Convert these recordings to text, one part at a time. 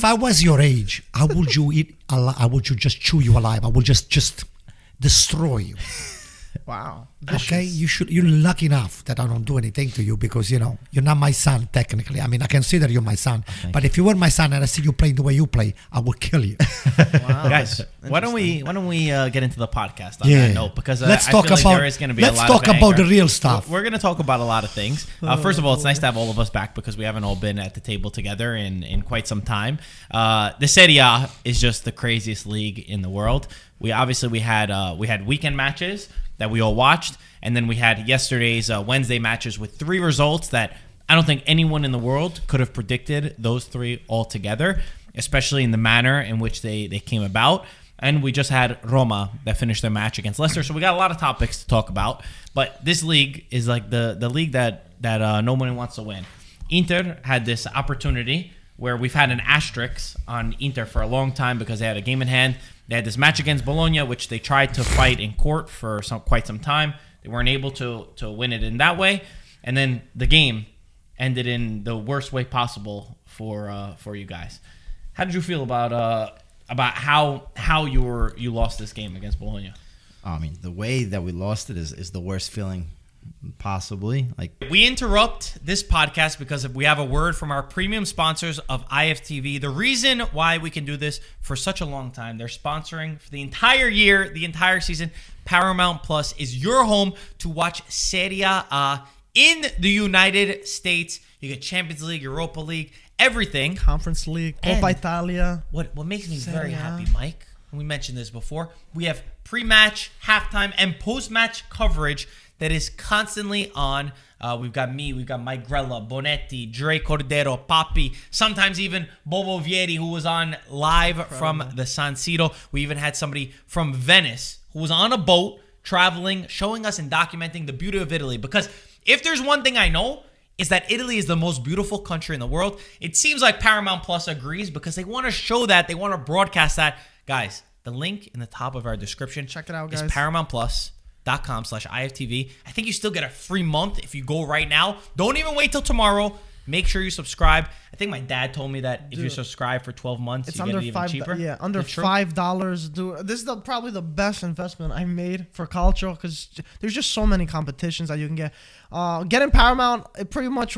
If I was your age, how would you eat? How would you just chew you alive? I would just destroy you. Wow. Okay, you're lucky enough that I don't do anything to you because you're not my son technically. I mean, I consider you my son, but if you were my son and I see you playing the way you play, I would kill you. Wow. Guys, why don't we get into the podcast on that note? Because I feel like there is going to be a lot of Let's talk about the real stuff. We're going to talk about a lot of things. First of all, it's nice to have all of us back because we haven't all been at the table together in quite some time. The Serie A is just the craziest league in the world. We had weekend matches that we all watched, and then we had yesterday's Wednesday matches with 3 results that I don't think anyone in the world could have predicted those 3 all together, especially in the manner in which they came about. And we just had Roma that finished their match against Leicester, so we got a lot of topics to talk about. But this league is like the league that nobody wants to win. Inter had this opportunity where we've had an asterisk on Inter for a long time because they had a game in hand. They had this match against Bologna, which they tried to fight in court for quite some time. They weren't able to win it in that way. And then the game ended in the worst way possible for you guys. How did you feel about how you lost this game against Bologna? I mean, the way that we lost it is the worst feeling possibly. Like, we interrupt this podcast because we have a word from our premium sponsors of IFTV. The reason why we can do this for such a long time, they're sponsoring for the entire year, the entire season. Paramount Plus is your home to watch Serie A in the United States. You get Champions League, Europa League, everything. Conference League, Coppa Italia. What makes me very happy, Mike, and we mentioned this before, we have pre-match, halftime, and post-match coverage that is constantly on. We've got me, we've got Mike Grella, Bonetti, Dre Cordero, Papi, sometimes even Bobo Vieri, who was on live from the San Siro. We even had somebody from Venice who was on a boat traveling, showing us and documenting the beauty of Italy. Because if there's one thing I know, is that Italy is the most beautiful country in the world. It seems like Paramount Plus agrees because they want to show that, they want to broadcast that. Guys, the link in the top of our description, check it out, guys, is ParamountPlus.com/IFTV. I think you still get a free month if you go right now. Don't even wait till tomorrow. Make sure you subscribe. I think my dad told me that if you subscribe for 12 months, you get it even cheaper. Yeah, under $5. This is probably the best investment I made for calcio because there's just so many competitions that you can get. Getting Paramount, it pretty much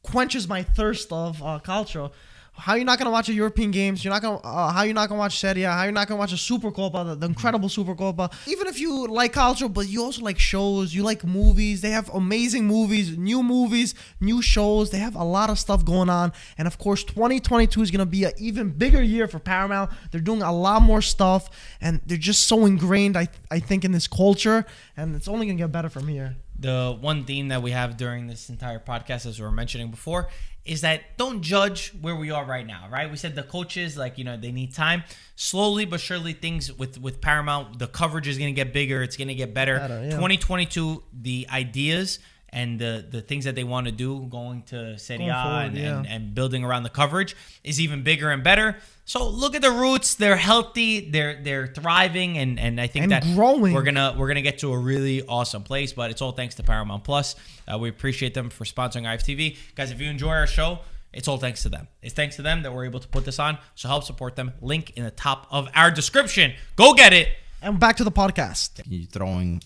quenches my thirst of calcio. How you're not gonna watch the European games? How you're not gonna watch Serie A? How you're not gonna watch a Supercoppa, the incredible Supercoppa? Even if you like culture, but you also like shows, you like movies. They have amazing movies, new shows. They have a lot of stuff going on, and of course, 2022 is gonna be an even bigger year for Paramount. They're doing a lot more stuff, and they're just so ingrained, I think, in this culture, and it's only gonna get better from here. The one theme that we have during this entire podcast, as we were mentioning before, is that don't judge where we are right now, right? We said the coaches, they need time. Slowly but surely, things with Paramount, the coverage is going to get bigger. It's going to get better. 2022, the ideas and the things that they want to do going to Serie A and building around the coverage is even bigger and better. So look at the roots. They're healthy. They're thriving, and I think that growing. We're gonna get to a really awesome place. But it's all thanks to Paramount Plus. We appreciate them for sponsoring IFTV, guys. If you enjoy our show, it's all thanks to them. It's thanks to them that we're able to put this on. So help support them. Link in the top of our description. Go get it. And back to the podcast. You're throwing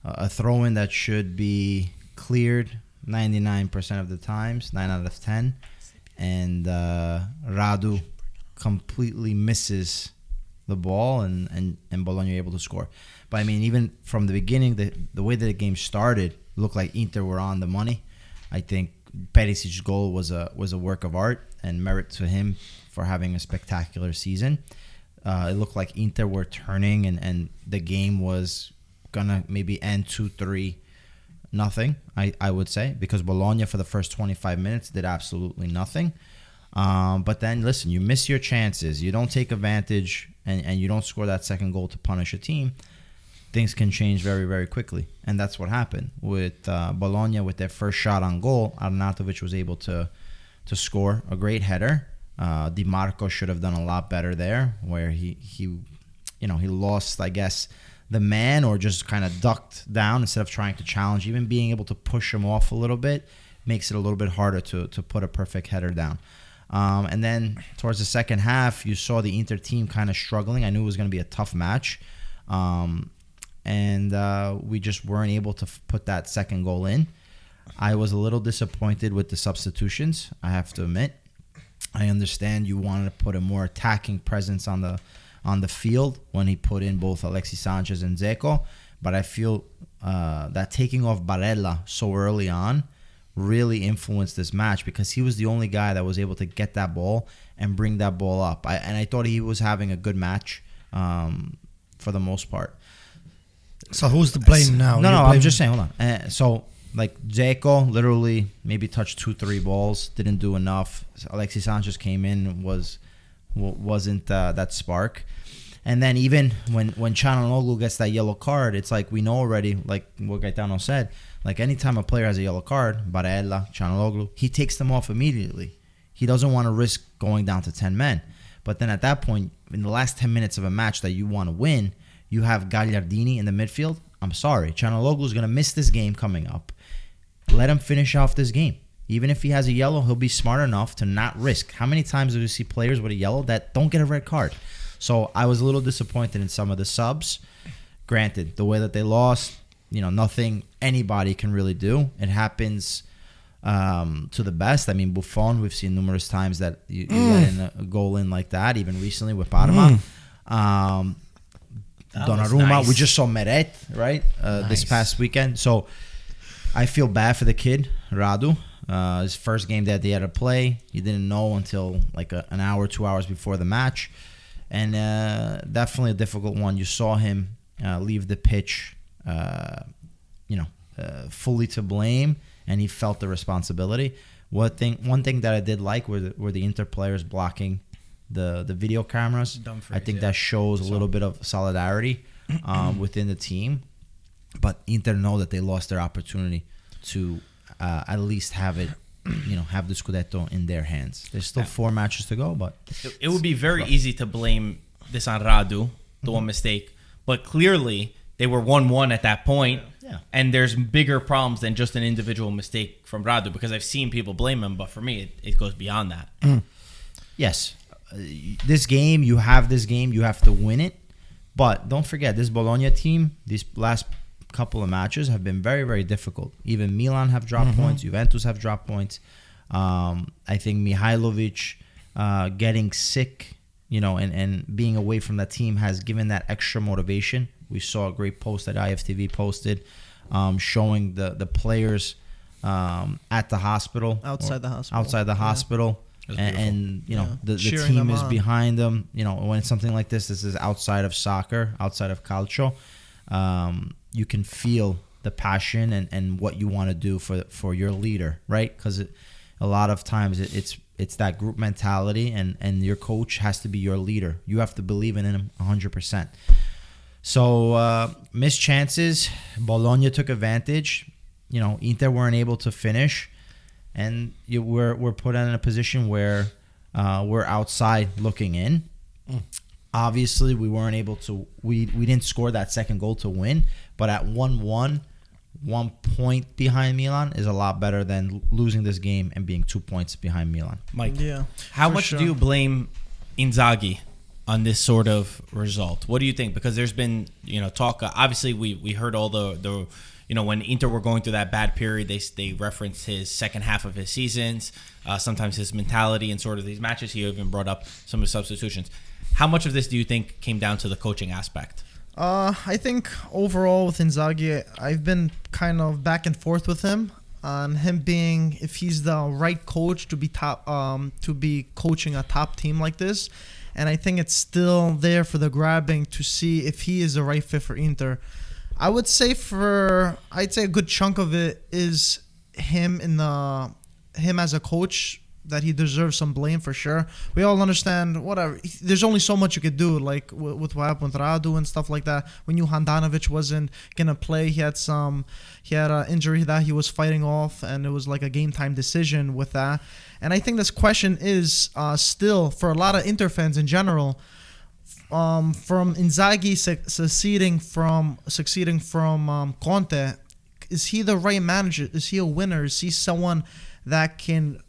a throw-in that should be cleared 99% of the times, 9 out of 10, and Radu completely misses the ball, and Bologna are able to score. But I mean, even from the beginning, the way that the game started looked like Inter were on the money. I think Perisic's goal was a work of art, and merit to him for having a spectacular season. It looked like Inter were turning, and the game was gonna maybe end 2-3 nothing, I would say, because Bologna for the first 25 minutes did absolutely nothing. But then, listen, you miss your chances. You don't take advantage, and you don't score that second goal to punish a team. Things can change very, very quickly. And that's what happened. With Bologna, with their first shot on goal, Arnautovic was able to score a great header. Di Marco should have done a lot better there, where he lost, I guess, the man, or just kind of ducked down instead of trying to challenge. Even being able to push him off a little bit makes it a little bit harder to put a perfect header down. And then towards the second half, you saw the Inter team kind of struggling. I knew it was going to be a tough match. And we just weren't able to put that second goal in. I was a little disappointed with the substitutions, I have to admit. I understand you wanted to put a more attacking presence on the field when he put in both Alexis Sanchez and Dzeko, but I feel that taking off Barella so early on really influenced this match because he was the only guy that was able to get that ball and bring that ball up. And I thought he was having a good match for the most part. So who's to blame now? No, I'm just saying, hold on. So, like, Dzeko literally maybe touched 2-3 balls, didn't do enough. Alexis Sanchez came in, wasn't that spark. And then even when Çalhanoğlu gets that yellow card, it's like we know already, like what Gaetano said, like anytime a player has a yellow card, Barella, Çalhanoğlu, he takes them off immediately. He doesn't want to risk going down to 10 men. But then at that point, in the last 10 minutes of a match that you want to win, you have Gagliardini in the midfield. I'm sorry, Çalhanoğlu is going to miss this game coming up. Let him finish off this game. Even if he has a yellow, he'll be smart enough to not risk. How many times do you see players with a yellow that don't get a red card? So I was a little disappointed in some of the subs. Granted, the way that they lost, nothing anybody can really do. It happens to the best. I mean, Buffon, we've seen numerous times that you get in a goal in like that, even recently with Paramount. Donnarumma, nice. We just saw Meret, right, this past weekend. So I feel bad for the kid, Radu. His first game that they had to play, he didn't know until like an hour, 2 hours before the match. And definitely a difficult one. You saw him leave the pitch, fully to blame, and he felt the responsibility. One thing that I did like were the Inter players blocking the video cameras. I think that shows a little bit of solidarity within the team. But Inter know that they lost their opportunity to at least have it. Have the Scudetto in their hands. There's still 4 matches to go, but it would be very easy to blame this on Radu, the one mistake. But clearly, they were 1-1 at that point, and there's bigger problems than just an individual mistake from Radu, because I've seen people blame him, but for me, it goes beyond that. Yes. This game, you have to win it. But don't forget, this Bologna team, these last couple of matches have been very, very difficult. Even Milan have dropped points. Juventus have dropped points. I think Mihailovic getting sick, and being away from that team has given that extra motivation. We saw a great post that IFTV posted showing the players at the hospital. Outside the hospital. And the team is behind them. When it's something like this is outside of soccer, outside of calcio. You can feel the passion and what you want to do for your leader, right? Because a lot of times it's that group mentality, and your coach has to be your leader. You have to believe in him 100%. So missed chances. Bologna took advantage. Inter weren't able to finish, and we're put in a position where we're outside looking in. Obviously, we weren't able to. We didn't score that second goal to win, but at 1-1, 1 point behind Milan is a lot better than losing this game and being 2 points behind Milan. Mike, how much do you blame Inzaghi on this sort of result? What do you think? Because there's been talk. Obviously, we heard all the when Inter were going through that bad period, they referenced his second half of his seasons, sometimes his mentality and sort of these matches. He even brought up some of his substitutions. How much of this do you think came down to the coaching aspect? I think overall with Inzaghi, I've been kind of back and forth with him on him being, if he's the right coach to be coaching a top team like this. And I think it's still there for the grabbing to see if he is the right fit for Inter. I would say I'd say a good chunk of it is him as a coach, that he deserves some blame for sure. We all understand whatever. There's only so much you could do, like with what happened with Radu and stuff like that. When Handanovic wasn't gonna play, he had an injury that he was fighting off, and it was like a game time decision with that. And I think this question is still for a lot of Inter fans in general. From Inzaghi succeeding from Conte, is he the right manager? Is he a winner? Is he someone that can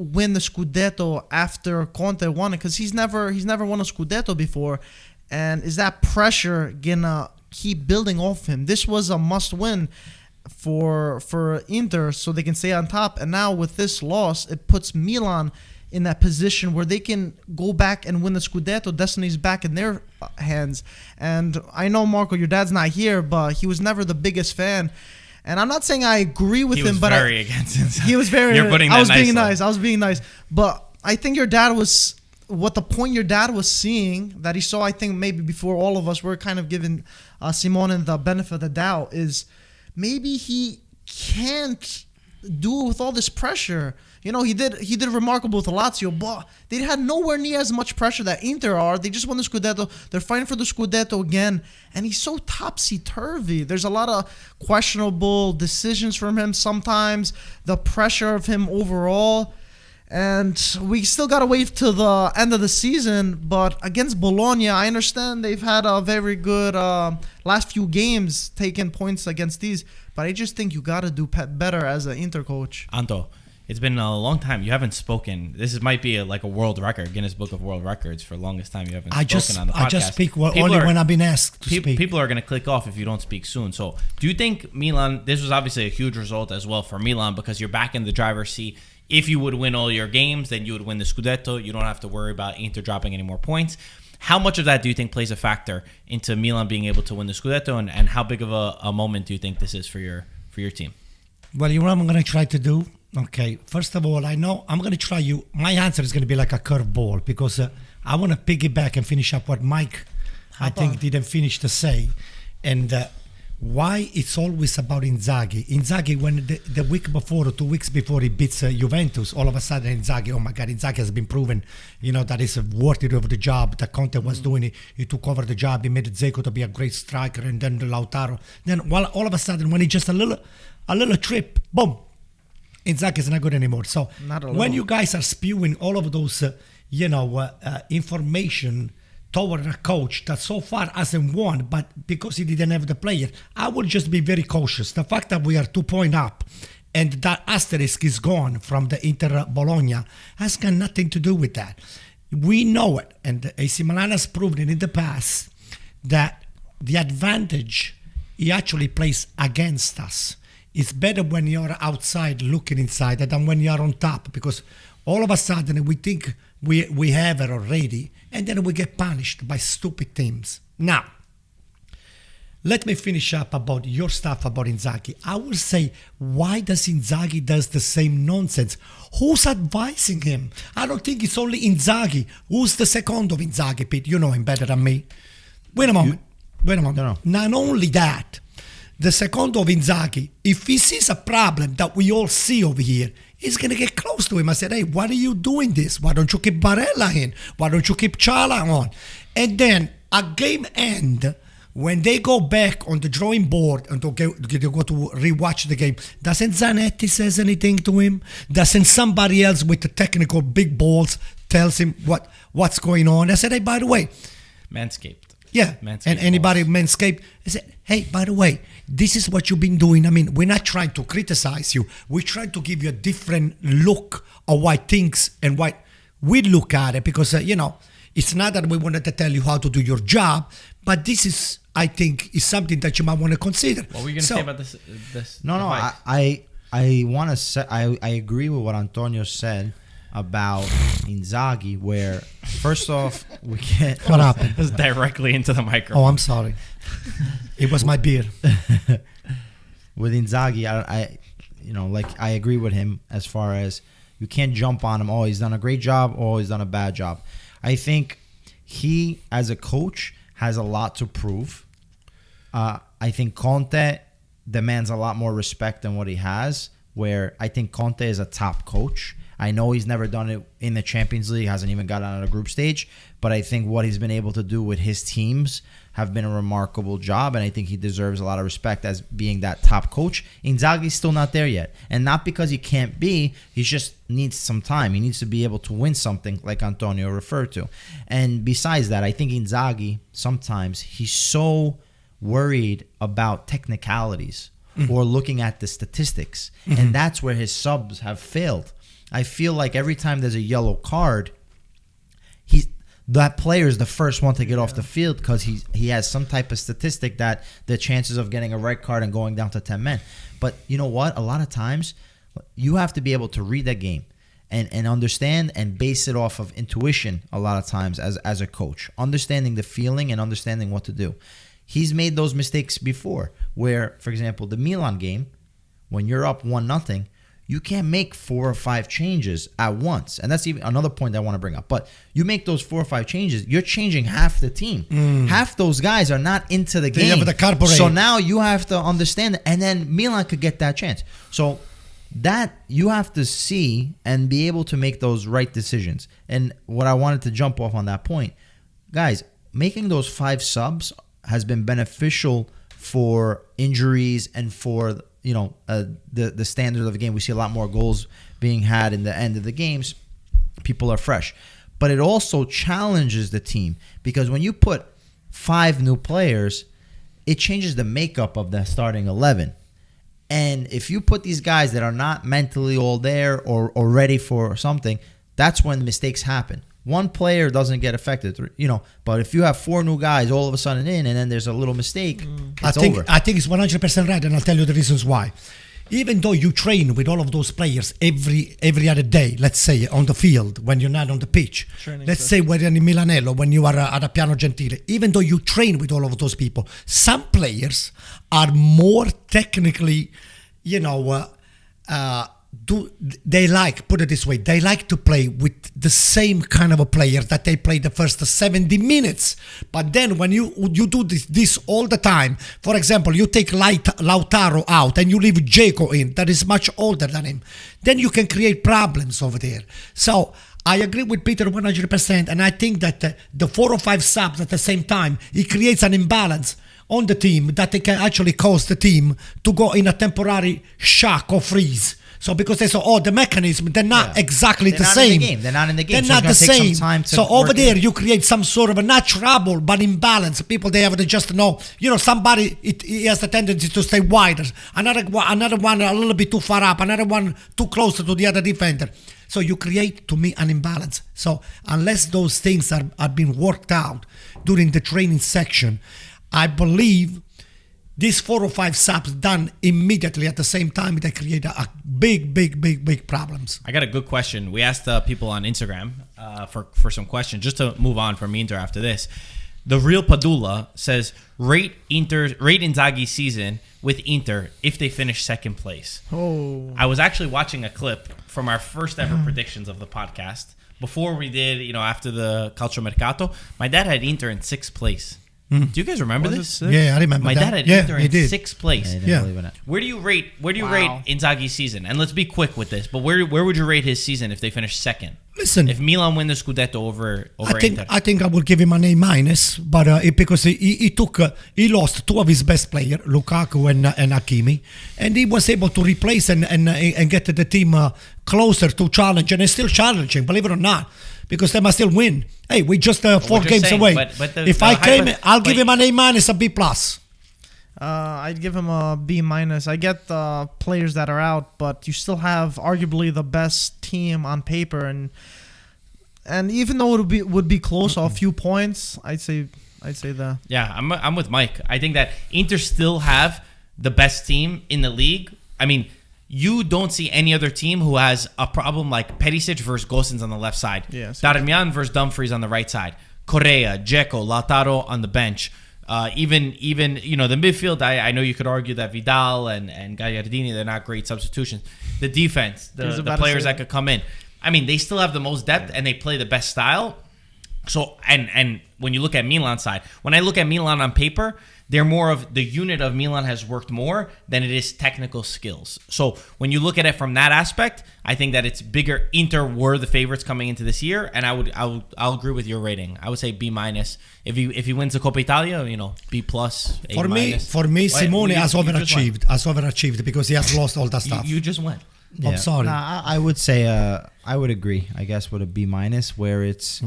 win the Scudetto after Conte won it, because he's never won a Scudetto before, and is that pressure gonna keep building off him? This was a must-win for Inter so they can stay on top, and now with this loss, it puts Milan in that position where they can go back and win the Scudetto. Destiny's back in their hands. And I know, Marco, your dad's not here, but he was never the biggest fan. And I'm not saying I agree with him, but very against Inzaghi. He was very. You're putting that I was nicely. being nice. I was being nice, but I think your dad was. What the point your dad was seeing that he saw, I think maybe before all of us, we're kind of giving Simone the benefit of the doubt, is maybe he can't do it with all this pressure. You know, he did remarkable with Lazio, but they had nowhere near as much pressure that Inter are. They just won the Scudetto. They're fighting for the Scudetto again, and he's so topsy-turvy. There's a lot of questionable decisions from him sometimes, the pressure of him overall, and we still got to wait till the end of the season. But against Bologna, I understand they've had a very good last few games, taking points against these, but I just think you got to do better as an Inter coach. Anto, it's been a long time. You haven't spoken. Might be like a world record, Guinness Book of World Records. For the longest time, you haven't spoken on the podcast. I just speak only when I've been asked to speak. People are going to click off if you don't speak soon. So do you think Milan, this was obviously a huge result as well for Milan, because you're back in the driver's seat. If you would win all your games, then you would win the Scudetto. You don't have to worry about Inter dropping any more points. How much of that do you think plays a factor into Milan being able to win the Scudetto, and how big of a moment do you think this is for your team? Well, you know what I'm going to try to do? Okay, first of all, I know I'm going to try you. My answer is going to be like a curveball, because I want to piggyback and finish up what Mike, I think, didn't finish to say. And why it's always about Inzaghi. Inzaghi, when the week before or 2 weeks before he beats Juventus, all of a sudden Inzaghi, oh my God, Inzaghi has been proven, that is worthy of the job that Conte was doing. He took over the job. He made Dzeko to be a great striker, and then Lautaro. Then all of a sudden, when he just a little trip, boom, Inzaghi is not good anymore. So when you guys are spewing all of those, information toward a coach that so far hasn't won, but because he didn't have the player, I would just be very cautious. The fact that we are 2 points up and that asterisk is gone from the Inter Bologna has got nothing to do with that. We know it, and AC Milan has proven it in the past that the advantage he actually plays against us. It's better when you're outside looking inside than when you're on top, because all of a sudden we think we have it already, and then we get punished by stupid teams. Now, let me finish up about your stuff about Inzaghi. I will say, why does Inzaghi does the same nonsense? Who's advising him? I don't think it's only Inzaghi. Who's the second of Inzaghi, Pete? You know him better than me. Wait a moment. No. Not only that, the second of Inzaghi, if he sees a problem that we all see over here, he's going to get close to him. I said, hey, why are you doing this? Why don't you keep Barella in? Why don't you keep Chala on? And then at game end, when they go back on the drawing board and they go to rewatch the game, doesn't Zanetti says anything to him? Doesn't somebody else with the technical big balls tells him what's going on? I said, hey, by the way. Manscaped. Yeah, Manscaped and anybody Manscaped, I said, hey, by the way, this is what you've been doing. I mean, we're not trying to criticize you. We're trying to give you a different look of why things and why we look at it, because, it's not that we wanted to tell you how to do your job, but this is, I think, is something that you might want to consider. What were you going to say about this? No, I want to say, I agree with what Antonio said about Inzaghi, where first off we can't. What happened? It was directly into the microphone. Oh, I'm sorry. It was my beer. With Inzaghi, I agree with him as far as you can't jump on him. Oh, he's done a great job. Oh, he's done a bad job. I think he, as a coach, has a lot to prove. I think Conte demands a lot more respect than what he has, where I think Conte is a top coach. I know he's never done it in the Champions League, hasn't even got out of the group stage, but I think what he's been able to do with his teams have been a remarkable job, and I think he deserves a lot of respect as being that top coach. Inzaghi's still not there yet, and not because he can't be, he just needs some time. He needs to be able to win something, like Antonio referred to. And besides that, I think Inzaghi, sometimes he's so worried about technicalities or looking at the statistics, and that's where his subs have failed. I feel like every time there's a yellow card, that player is the first one to get off the field because he has some type of statistic that the chances of getting a red card and going down to 10 men. But you know what? A lot of times, you have to be able to read that game and understand and base it off of intuition a lot of times as a coach. Understanding the feeling and understanding what to do. He's made those mistakes before where, for example, the Milan game, when you're up 1-0, you can't make 4 or 5 changes at once. And that's even another point I want to bring up. But you make those 4 or 5 changes, you're changing half the team. Half those guys are not into the game. So now you have to understand that. And then Milan could get that chance. So that you have to see and be able to make those right decisions. And what I wanted to jump off on that point, guys, making those 5 subs has been beneficial for injuries and for the standard of the game. We see a lot more goals being had in the end of the games. People are fresh. But it also challenges the team because when you put 5 new players, it changes the makeup of the starting 11. And if you put these guys that are not mentally all there or ready for something, that's when mistakes happen. One player doesn't get affected, but if you have 4 new guys all of a sudden and then there's a little mistake, it's over. I think it's 100% right, and I'll tell you the reasons why. Even though you train with all of those players every other day, let's say on the field when you're not on the pitch, let's say when in Milanello, when you are at a Piano Gentile, even though you train with all of those people, some players are more technically, they like to play with the same kind of a player that they play the first 70 minutes. But then when you do this all the time, for example, you take Lautaro out and you leave Dzeko in, that is much older than him, then you can create problems over there. So I agree with Peter 100%, and I think that the 4 or 5 subs at the same time, it creates an imbalance on the team that it can actually cause the team to go in a temporary shock or freeze. So because they say, the mechanism, they're not exactly the same. They're not in the game. They're not the same. So over there, you create some sort of a not trouble, but imbalance. People, they have to just know, somebody, he has the tendency to stay wider. Another one a little bit too far up. Another one too close to the other defender. So you create, to me, an imbalance. So unless those things are being worked out during the training section, I believe these 4 or 5 subs done immediately at the same time, they create a big problems. I got a good question. We asked people on Instagram for some questions, just to move on from Inter after this. The Real Padula says, rate Inzaghi's season with Inter if they finish second place. I was actually watching a clip from our first ever predictions of the podcast. Before we did, after the Calcio Mercato, my dad had Inter in 6th place. Do you guys remember this? Yeah, I remember. My dad had Inter in 6th place. Yeah. Where do you rate Inzaghi's season? And let's be quick with this. But where would you rate his season if they finish second? Listen, if Milan win the Scudetto over Inter, I think I would give him an A-, but because he lost 2 of his best players, Lukaku and Hakimi, and he was able to replace and get the team closer to challenge, and it's still challenging, believe it or not. Because they must still win. Hey, we just 4 games away. If I claim it, I'll give him an A-, a B+. I'd give him a B-. I get the players that are out, but you still have arguably the best team on paper, and even though it would be close, a few points, I'd say that. Yeah, I'm with Mike. I think that Inter still have the best team in the league. I mean, you don't see any other team who has a problem like Perisic versus Gosens on the left side. Darmian versus Dumfries on the right side. Correa, Dzeko, Lautaro on the bench. Even the midfield, I know you could argue that Vidal and Gagliardini, they're not great substitutions. The defense, the players that could come in. I mean, they still have the most depth and they play the best style. So, and when you look at Milan's side, when I look at Milan on paper, they're more of the unit of Milan has worked more than it is technical skills. So when you look at it from that aspect, I think that it's bigger. Inter were the favorites coming into this year, and I'll agree with your rating. I would say B-. If he wins the Coppa Italia, B+, A-. For me, Simone has overachieved because he has lost all that stuff. You just went. Yeah. I'm sorry. I would say I would agree. I guess with a B-, where it's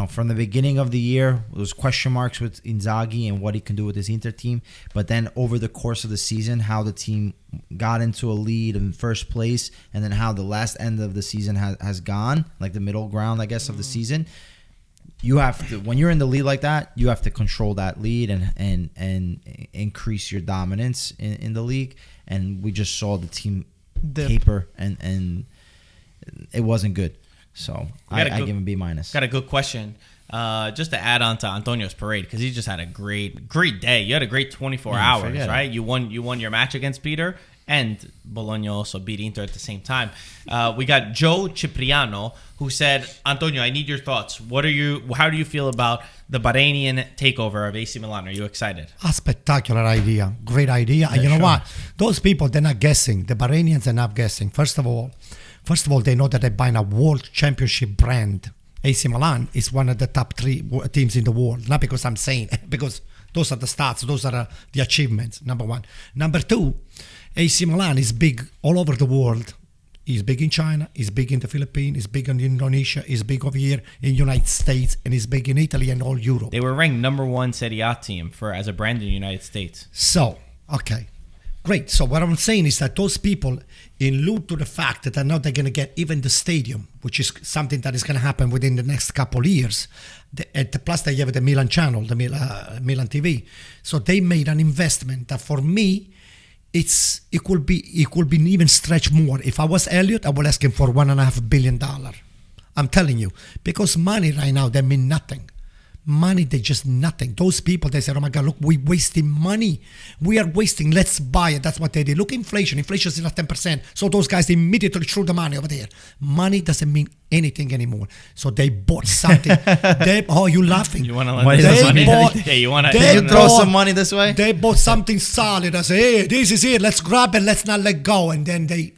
from the beginning of the year, there was question marks with Inzaghi and what he can do with his Inter team. But then over the course of the season, how the team got into a lead in first place, and then how the last end of the season has gone, like the middle ground, I guess, of the season. You have to, when you're in the lead like that, you have to control that lead and increase your dominance in the league. And we just saw the team taper, and it wasn't good. So I give him B-. Got a good question. Just to add on to Antonio's parade, because he just had a great day. You had a great 24 hours, right? You won your match against Peter, and Bologna also beat Inter at the same time. We got Joe Cipriano, who said, Antonio, I need your thoughts. How do you feel about the Bahrainian takeover of AC Milan? Are you excited? A spectacular idea. Great idea. And you know what? Those people, they're not guessing. The Bahrainians are not guessing. First of all, they know that they're buying a world championship brand. AC Milan is one of the top 3 teams in the world. Not because I'm saying it, because those are the stats. Those are the achievements, number one. Number 2, AC Milan is big all over the world. He's big in China, he's big in the Philippines, he's big in Indonesia, he's big over here in the United States, and he's big in Italy and all Europe. They were ranked number 1 Serie A team as a brand in the United States. So, okay, great. So what I'm saying is that those people, in lieu to the fact that now they're going to get even the stadium, which is something that is going to happen within the next couple of years, plus they have the Milan channel, the Milan TV. So they made an investment that for me, it could be even stretch more. If I was Elliot, I would ask him for $1.5 billion. I'm telling you, because money right now, they mean nothing. Money, they just nothing. Those people, they say, oh my God, look, we're wasting money. We are wasting. Let's buy it. That's what they did. Look, inflation. Inflation is at 10%. So those guys immediately threw the money over there. Money doesn't mean anything anymore. So they bought something. You laughing? You want to let this money? Yeah, you want to throw some money this way? They bought something solid. I say, hey, this is it. Let's grab it. Let's not let go. And then they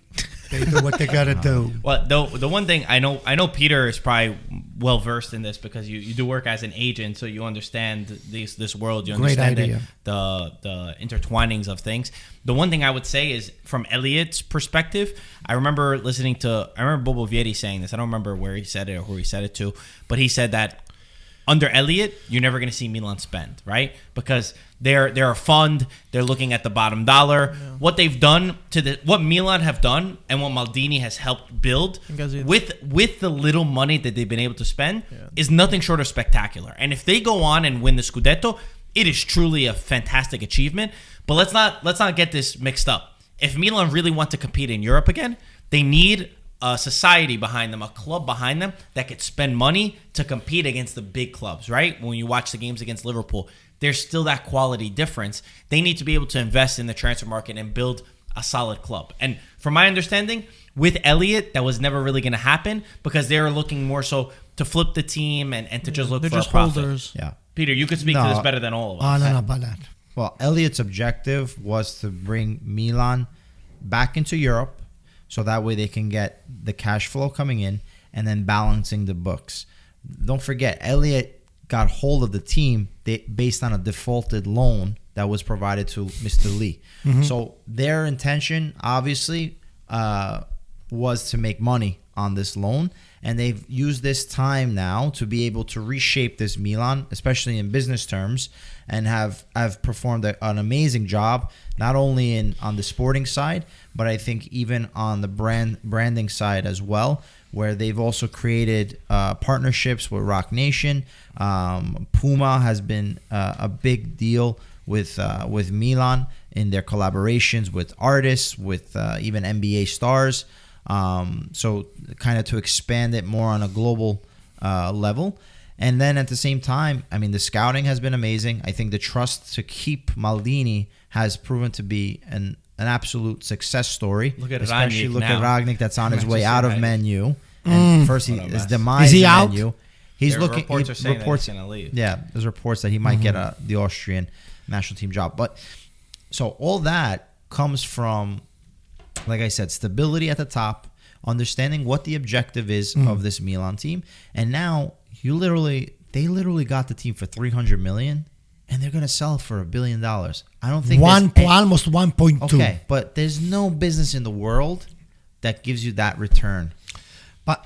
do what they gotta do. Well, the one thing I know Peter is probably well versed in this because you do work as an agent, so you understand this world. You understand the intertwinings of things. The one thing I would say is from Elliot's perspective, I remember Bobo Vieri saying this. I don't remember where he said it or who he said it to, but he said that under Elliot, you're never going to see Milan spend, right? Because they're a fund. They're looking at the bottom dollar. Yeah. What they've done what Milan have done and what Maldini has helped build with the little money that they've been able to spend is nothing short of spectacular. And if they go on and win the Scudetto, it is truly a fantastic achievement. But let's not get this mixed up. If Milan really want to compete in Europe again, they need a society behind them, a club behind them that could spend money to compete against the big clubs, right? When you watch the games against Liverpool, there's still that quality difference. They need to be able to invest in the transfer market and build a solid club. And from my understanding, with Elliott, that was never really going to happen because they were looking more so to flip the team and to just look for a profit. Holders. Yeah. Peter, you could speak to this better than all of us. I don't know about that. Well, Elliott's objective was to bring Milan back into Europe, so that way they can get the cash flow coming in and then balancing the books. Don't forget, Elliott got hold of the team based on a defaulted loan that was provided to Mr. Lee. Mm-hmm. So their intention, obviously, was to make money on this loan. And they've used this time now to be able to reshape this Milan, especially in business terms, and have performed an amazing job, not only on the sporting side, but I think even on the branding side as well, where they've also created partnerships with Rock Nation. Puma has been a big deal with Milan in their collaborations with artists, with even NBA stars. So kind of to expand it more on a global level. And then at the same time, I mean, the scouting has been amazing. I think the trust to keep Maldini has proven to be an absolute success story. Look at especially Rangnick look now. at Ragnick that's on his way out of Menu. And first his demise Is he in out? Menu. He's There are looking. reports are saying that he's going to leave. Yeah, there's reports that he might get the Austrian national team job. But so all that comes from, like I said, stability at the top, understanding what the objective is of this Milan team, and now they literally got the team for $300 million, and they're going to sell it for $1 billion. I don't think almost 1.2. Okay, but there's no business in the world that gives you that return. But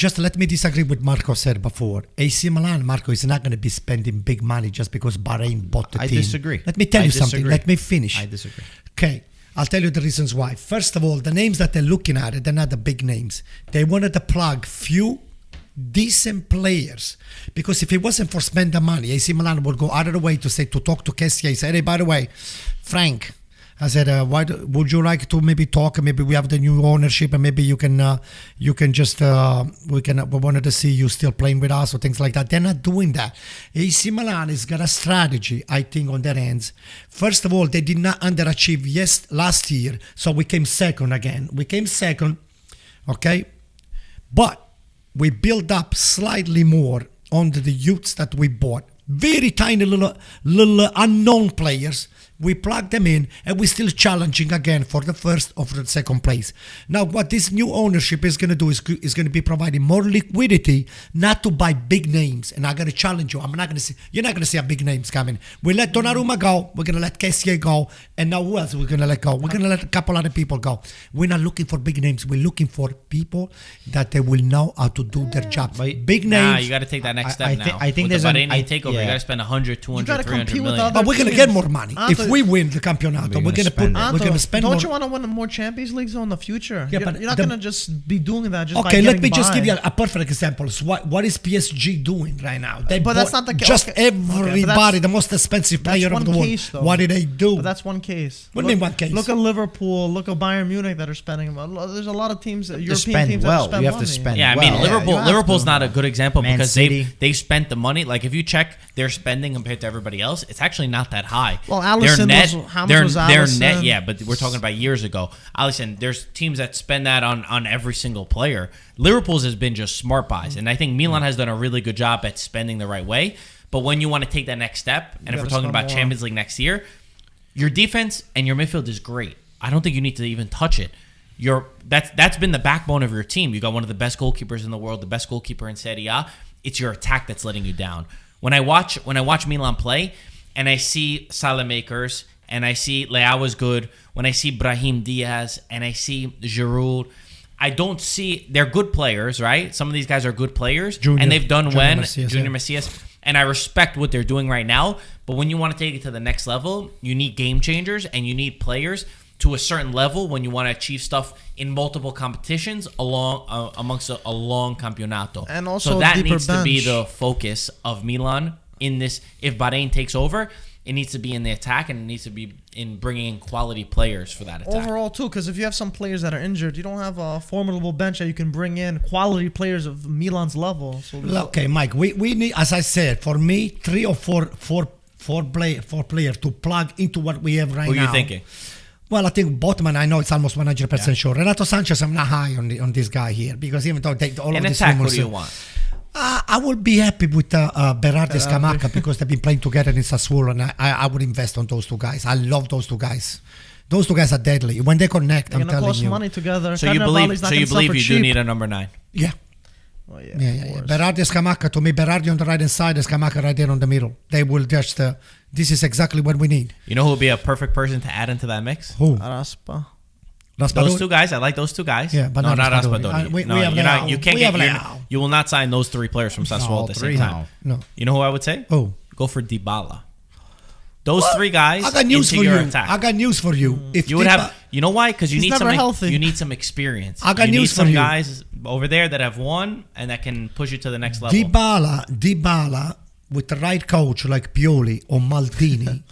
just let me disagree with Marco said before. AC Milan, Marco, is not going to be spending big money just because Bahrain bought the team. I disagree. Let me tell you something. disagree. Let me finish. I disagree. Okay. I'll tell you the reasons why. First of all, the names that they're looking at, they're not the big names. They wanted to plug few decent players, because if it wasn't for spending money, AC Milan would go out of the way to talk to Kessie. Say, hey, by the way, Frank, I said, would you like to maybe talk? Maybe we have the new ownership, and maybe you can just we wanted to see you still playing with us or things like that. They're not doing that. AC Milan has got a strategy, I think, on their hands. First of all, they did not underachieve last year, so we came second again. We came second, okay, but we built up slightly more on the youths that we bought. Very tiny little unknown players. We plugged them in, and we're still challenging again for the first or for the second place. Now, what this new ownership is going to do is going to be providing more liquidity, not to buy big names. And I got to challenge you. You're not going to see a big names coming. We let Donnarumma go. We're going to let Kessie go. And now who else we're going to let go? We're going to let a couple other people go. We're not looking for big names. We're looking for people that they will know how to do their job. Big names. You got to take that next step now. I think with there's the an Bahraini takeover. You got to spend 100, 200, 300 million. But we're going to get more money. if we win the Campionato, we're going to spend more. Don't you want to win more Champions Leagues in the future? Yeah, you're not going to just be doing that just by okay, let me getting just by. give you a perfect example. So what is PSG doing right now? They But that's bought not the case. just Okay, everybody, the most expensive player of the world. Case, though. What did they do? But that's one case. What do you mean one case? Look at Liverpool. Look at Bayern Munich that are spending. There's a lot of teams, European spend teams well. that spend You have money. to spend Yeah, I mean, well. Liverpool's not a good example Man because City. they spent the money. Like, if you check their spending compared to everybody else, it's actually not that high. Well, Alisson how much was their Alisson? net, yeah, but we're talking about years ago. Alisson, there's teams that spend that on every single player. Liverpool's has been just smart buys, and I think Milan has done a really good job at spending the right way. But when you want to take that next step, and if we're talking about Champions League next year, your defense and your midfield is great. I don't think you need to even touch it. That's been the backbone of your team. You got one of the best goalkeepers in the world, the best goalkeeper in Serie A. It's your attack that's letting you down. When I watch Milan play, and I see Salamakers, and I see Leao is good, when I see Brahim Diaz, and I see Giroud, I don't see, they're good players, right? Some of these guys are good players, and they've done Junior Messias, and I respect what they're doing right now. But when you want to take it to the next level, you need game changers, and you need players to a certain level when you want to achieve stuff in multiple competitions amongst a long campionato. And also so that deeper needs to be bench. the focus of Milan in this. If Bahrain takes over, it needs to be in the attack, and it needs to be in bringing in quality players for that attack. Overall, too, because if you have some players that are injured, you don't have a formidable bench that you can bring in quality players of Milan's level. So Okay, Mike, we need, as I said, for me, 3 or 4 players to plug into what we have right now. Who are you thinking? Well, I think Botman, I know it's almost 100% sure. Renato Sanchez, I'm not high on this guy here, because even though all of In these attack, rumors, what do you want? I would be happy with Berardi and Scamacca because they've been playing together in Sassuolo, and I would invest on those two guys. I love those two guys. Those two guys are deadly. When they connect, they're I'm going to telling cost you. money together. So you believe you do need a number 9? Yeah. Well, Yeah. Berardi and Scamacca, to me, Berardi on the right hand side and Scamacca right there on the middle. They will just, this is exactly what we need. You know who would be a perfect person to add into that mix? Who? Raspa. Those two guys. I like those two guys. Yeah, but no, not not Raspadori. Raspadori. You can't get. Leao. You will not sign those 3 players from Sassuolo at the same time. No. You know who I would say? Who? Go for Dybala. Those 3 guys. I got news into for your you. attack. I got news for you. If You would have. You know why? Because you He's need never some. healthy. You need some experience. I got you news need some for you. guys over there that have won and that can push you to the next level. Dybala, with the right coach like Pioli or Maldini,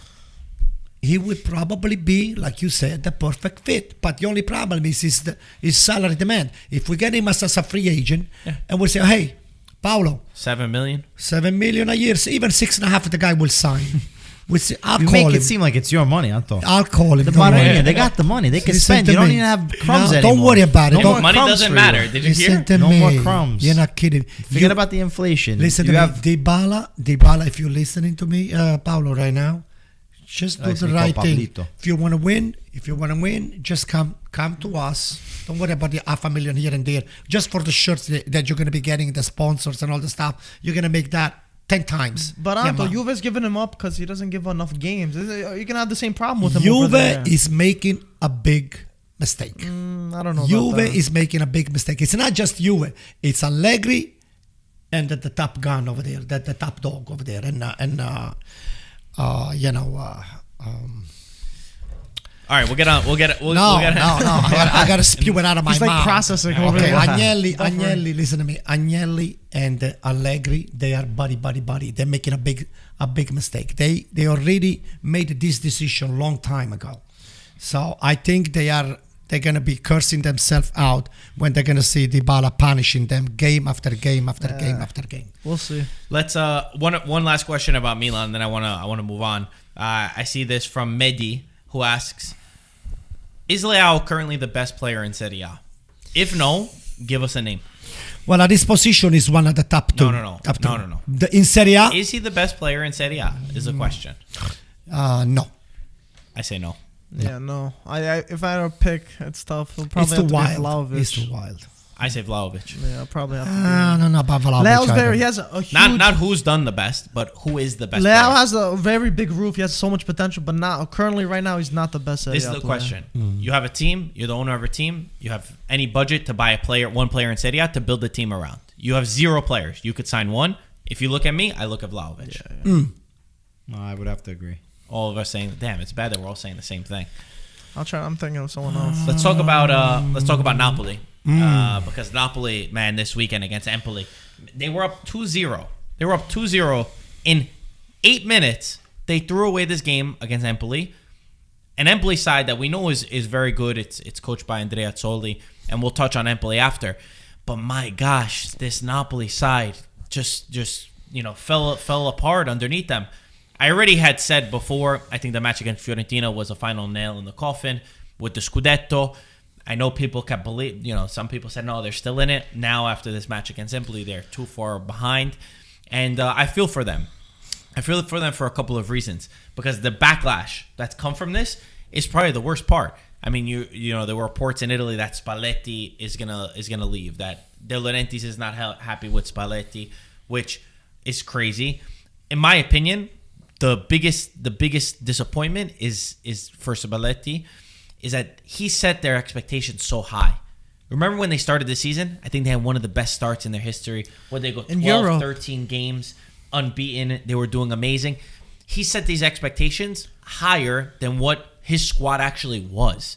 he would probably be, like you said, the perfect fit. But the only problem is his salary demand. If we get him as a free agent, and we say, hey, Paolo, 7 million. 7 million a year, even 6.5, the guy will sign. We say, I'll You call make him. it seem like it's your money, Anto. I'll call him. The don't worry. Bahrain, they got the money. They can Listen spend. to You don't me. even have crumbs No, anymore. don't worry about it. No Don't- more Money crumbs doesn't for matter. you. Did you Listen hear? to No me. more crumbs. You're not kidding. Forget about the inflation. Listen to You me. have Dybala, if you're listening to me, Paolo, right now, just do Nice, the Nico right thing. Pablito. If you want to win, just come to us. Don't worry about the $500,000 here and there. Just for the shirts that you're going to be getting, the sponsors and all the stuff, you're going to make that 10 times. But Yeah, Anto, man. Juve's giving him up because he doesn't give enough games. You're going to have the same problem with him over Juve there. is making a big mistake. I don't know. Juve about that. is making a big mistake. It's not just Juve. It's Allegri and the top gun over there, the top dog over there, All right, we'll get on. No. I gotta spew it out of my He's mouth. like processing over Okay, there. Agnelli, listen to me. Agnelli and Allegri, they are buddy. They're making a big mistake. They already made this decision long time ago. So I think they're gonna be cursing themselves out when they're gonna see Dybala punishing them game after game after game after game. We'll see. Let's one last question about Milan, then I wanna move on. I see this from Mehdi, who asks, is Leao currently the best player in Serie A? If no, give us a name. Well, at this position is one of the top two. No. Top two. No. In Serie A? Is he the best player in Serie A? Is the question. No. I say no. Yeah, no. I if I had to pick, it's tough. He'll It's probably too have to wild. be Vlahovic. It's too wild. I say Vlahovic. Yeah, I'll probably have to. I don't know about Vlahovic. Leao's either. better. He has a huge. Not who's done the best, but who is the best Leao player. has a very big roof. He has so much potential, but not currently right now. He's not the best. This is the question. You have a team. You're the owner of a team. You have any budget to buy one player in Serie A to build a team around. You have 0 players. You could sign one. If you look at me, I look at Vlahovic. Yeah. No, I would have to agree. All of us saying, damn, it's bad that we're all saying the same thing. I'll try. I'm thinking of someone else. Let's talk about Napoli. Because Napoli, man, this weekend against Empoli, they were up 2-0. They were up 2-0 in 8 minutes. They threw away this game against Empoli. An Empoli side that we know is very good. It's coached by Andrea Azzoli, and we'll touch on Empoli after. But my gosh, this Napoli side just fell apart underneath them. I already had said before, I think the match against Fiorentina was a final nail in the coffin with the Scudetto. I know people kept some people said, no, they're still in it. Now, after this match against Empoli, they're too far behind. And I feel for them. I feel for them for a couple of reasons. Because the backlash that's come from this is probably the worst part. I mean, there were reports in Italy that Spalletti is gonna leave, that De Laurentiis is not happy with Spalletti, which is crazy. In my opinion, the biggest disappointment is for Spalletti is that he set their expectations so high. Remember when they started the season? I think they had one of the best starts in their history. Where they go 12, 13 games unbeaten. They were doing amazing. He set these expectations higher than what his squad actually was.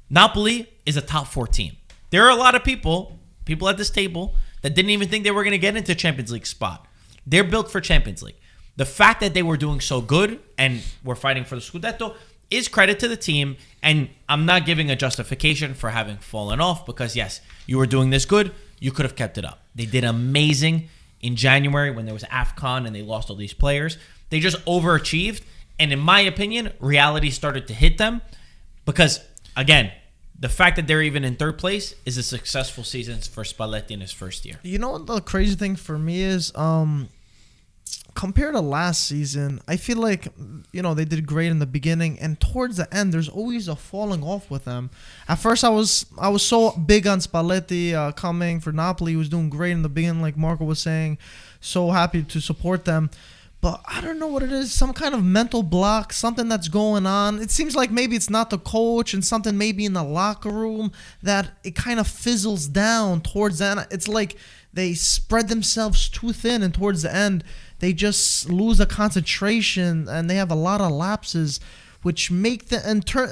Napoli is a top 4 team. There are a lot of people at this table that didn't even think they were going to get into Champions League spot. They're built for Champions League. The fact that they were doing so good and were fighting for the Scudetto is credit to the team, and I'm not giving a justification for having fallen off because, yes, you were doing this good. You could have kept it up. They did amazing in January when there was AFCON and they lost all these players. They just overachieved, and in my opinion, reality started to hit them because, again, the fact that they're even in 3rd place is a successful season for Spalletti in his first year. You know what the crazy thing for me is? Compared to last season, I feel like, they did great in the beginning, and towards the end, there's always a falling off with them. At first, I was so big on Spalletti coming for Napoli. He was doing great in the beginning, like Marco was saying. So happy to support them. But I don't know what it is, some kind of mental block, something that's going on. It seems like maybe it's not the coach and something maybe in the locker room that it kind of fizzles down towards the end. It's like they spread themselves too thin, and towards the end, they just lose the concentration and they have a lot of lapses, which make the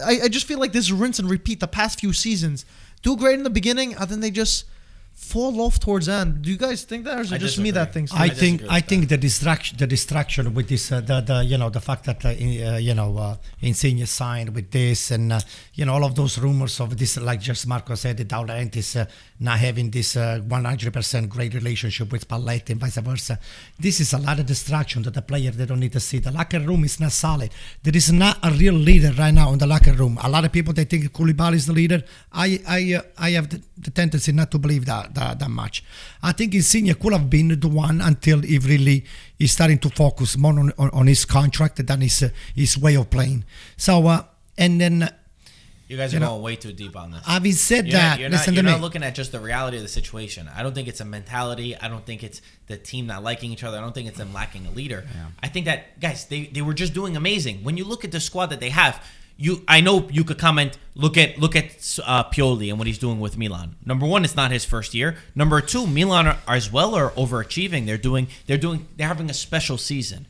I just feel like this rinse and repeat the past few seasons. Do great in the beginning, and then they just fall off towards the end. Do you guys think that, or is it just me that thinks? I think the distraction with this, the fact that Insigne signed with this, and all of those rumors of this, like just Marco said, the De Laurentiis not having this 100% great relationship with Spalletti and vice versa. This is a lot of distraction to the player. They don't need to see. The locker room is not solid. There is not a real leader right now in the locker room. A lot of people, they think Koulibaly is the leader. I have the tendency not to believe that much. I think Insigne could have been the one until he really is starting to focus more on his contract than his way of playing. So and then. You guys are going way too deep on this. Having said that, you're not looking at just the reality of the situation. I don't think it's a mentality. I don't think it's the team not liking each other. I don't think it's them lacking a leader. Yeah. I think that, guys, they were just doing amazing. When you look at the squad that they have, I know you could comment. Look at Pioli and what he's doing with Milan. Number one, it's not his first year. Number two, Milan are as well are overachieving. They're having a special season.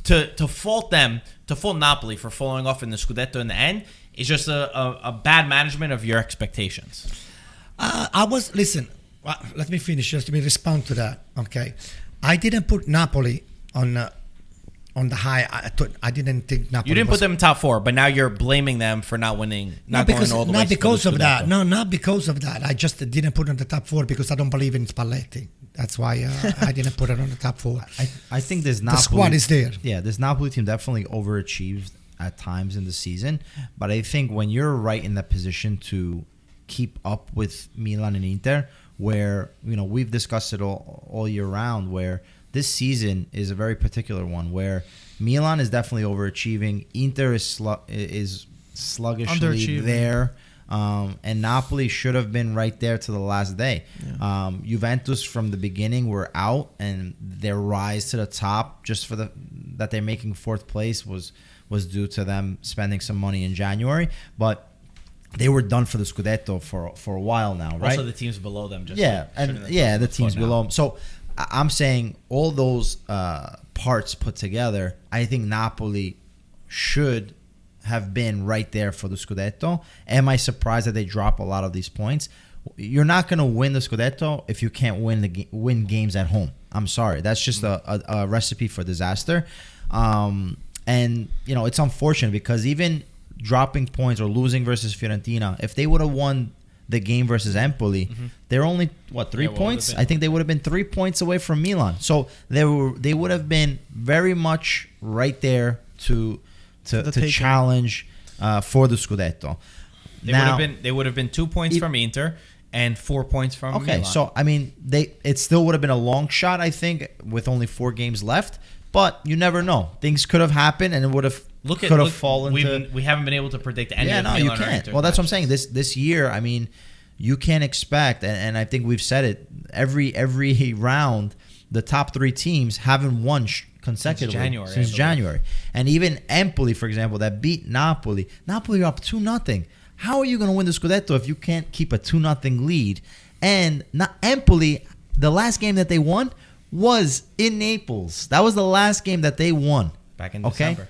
To fault Napoli for falling off in the Scudetto in the end is just a bad management of your expectations. Listen. Let me finish. Just let me respond to that. Okay, I didn't put Napoli on the high. I didn't think Napoli. You didn't put them in top four, but now you're blaming them for not winning. Not because of that. No, not because of that. I just didn't put it on the top four because I don't believe in Spalletti. That's why I didn't put it on the top four. I think this Napoli, the squad is there. Yeah, this Napoli team definitely overachieved at times in the season. But I think when you're right in that position to keep up with Milan and Inter, where we've discussed it all year round, where this season is a very particular one where Milan is definitely overachieving. Inter is sluggishly there. And Napoli should have been right there to the last day. Yeah. Juventus from the beginning were out, and their rise to the top just for that they're making fourth place was due to them spending some money in January. But they were done for the Scudetto for a while now, right? Also, the teams below them. The teams below them. So I'm saying all those parts put together, I think Napoli should have been right there for the Scudetto. Am I surprised that they drop a lot of these points? You're not going to win the Scudetto if you can't win games at home. I'm sorry. That's just a recipe for disaster. And, it's unfortunate because even dropping points or losing versus Fiorentina, if they would have won the game versus Empoli, they're only 3 points. I think they would have been 3 points away from Milan. So they would have been very much right there to challenge for the Scudetto. They would have been 2 points from Inter and 4 points from Milan. So I mean, it still would have been a long shot, I think, with only 4 games left. But you never know; things could have happened, and it would have fallen. We haven't been able to predict any. Yeah, no, you can't. Well, that's what I'm saying. This year, I mean, you can't expect, and I think we've said it every round. The top 3 teams haven't won consecutively since January. And even Empoli, for example, that beat Napoli. Napoli are up 2-0. How are you going to win the Scudetto if you can't keep a 2-0 lead? And Empoli, the last game that they won was in Naples. That was the last game that they won. Back in December.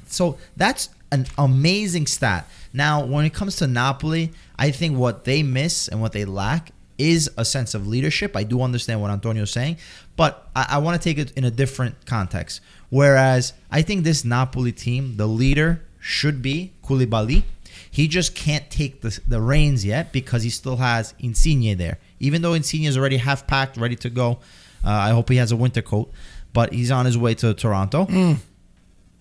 So that's an amazing stat. Now, when it comes to Napoli, I think what they miss and what they lack is a sense of leadership. I do understand what Antonio's saying, but I want to take it in a different context. Whereas I think this Napoli team, the leader should be Koulibaly. He just can't take the reins yet because he still has Insigne there. Even though Insigne is already half packed, ready to go. I hope he has a winter coat, but he's on his way to Toronto.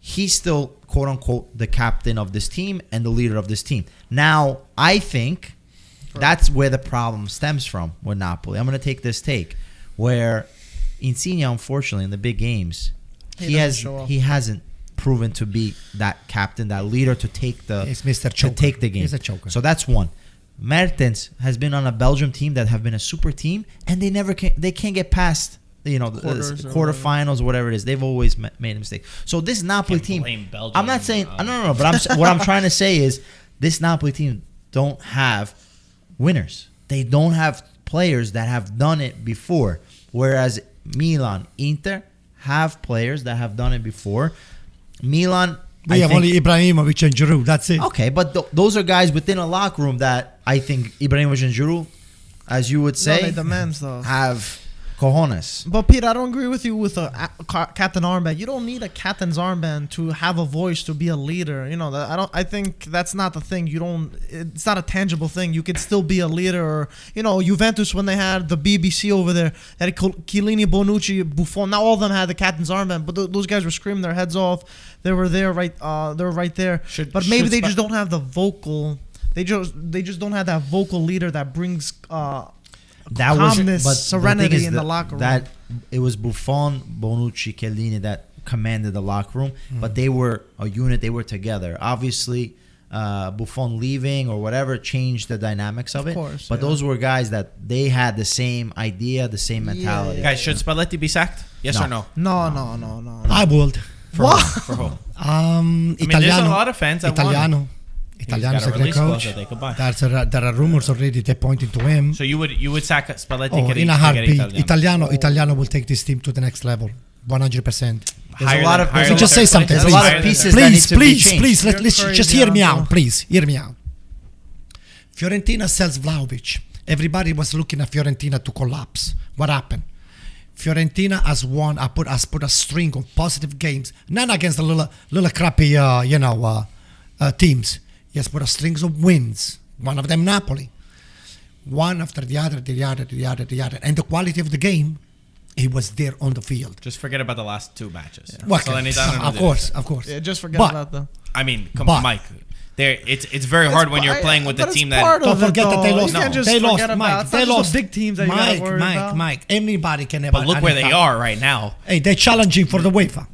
He's still, quote unquote, the captain of this team and the leader of this team. Now, I think that's where the problem stems from with Napoli. I'm going to take this take where Insigne, unfortunately, in the big games, he hasn't proven to be that captain, that leader to take the game. He's a choker. So that's one. Mertens has been on a Belgium team that have been a super team, and they can't get past the quarterfinals or whatever it is. They've always made a mistake. So this Napoli team, I'm not saying no, but what I'm trying to say is this Napoli team don't have winners. They don't have players that have done it before, whereas Milan, Inter have players that have done it before. Milan, we have only Ibrahimovic and Giroud. That's it. Okay, but those are guys within a locker room that I think Ibrahimovic and Giroud, as you would say, have cojones. But Pete, I don't agree with you with a captain armband. You don't need a captain's armband to have a voice to be a leader. I think that's not the thing. It's not a tangible thing. You could still be a leader. Or, Juventus, when they had the BBC over there, they had Chiellini, Bonucci, Buffon. Not all of them had the captain's armband, but those guys were screaming their heads off. They were there, right? They were right there. But maybe they just don't have the vocal. They just don't have that vocal leader that brings calmness, serenity in the locker room. It was Buffon, Bonucci, Chiellini that commanded the locker room, but they were a unit. They were together. Obviously, Buffon leaving or whatever changed the dynamics of it. Course, but those were guys that they had the same idea, the same mentality. Guys, should Spalletti be sacked? Yes or no? No. I would. For who? Italiano. there's a lot of fans that want him. Italiano's He's a got a great release clause coach. that they could buy. There are rumors already. They're pointing to him. So you would sack Spalletti Oh, to in a get heartbeat. Italiano. Italiano will take this team to the next level. 100%. Higher a lot than- of- higher there's than Just say third something. place. There's a lot of Higher than pieces third that place. need to be changed. Please, You're let's just crazy, hear me Anto. out. Please, hear me out. Fiorentina sells Vlahovic. Everybody was looking at Fiorentina to collapse. What happened? Fiorentina has won. Has put a string of positive games, not against the little crappy, teams. He has put a strings of wins. One of them, Napoli. One after the other, and the quality of the game, he was there on the field. Just forget about the last two matches. What? Salernitana and Of course, of course. Yeah, just forget But- about them. I mean, come But- on, Mike. It's very hard when you're playing with the team that. Don't forget that they You lost. can't just They lost, forget about Mike. it's They not just lost. the big teams that you gotta worry about. Mike. Anybody can have. But look where they are right now. Hey, they're challenging for the UEFA.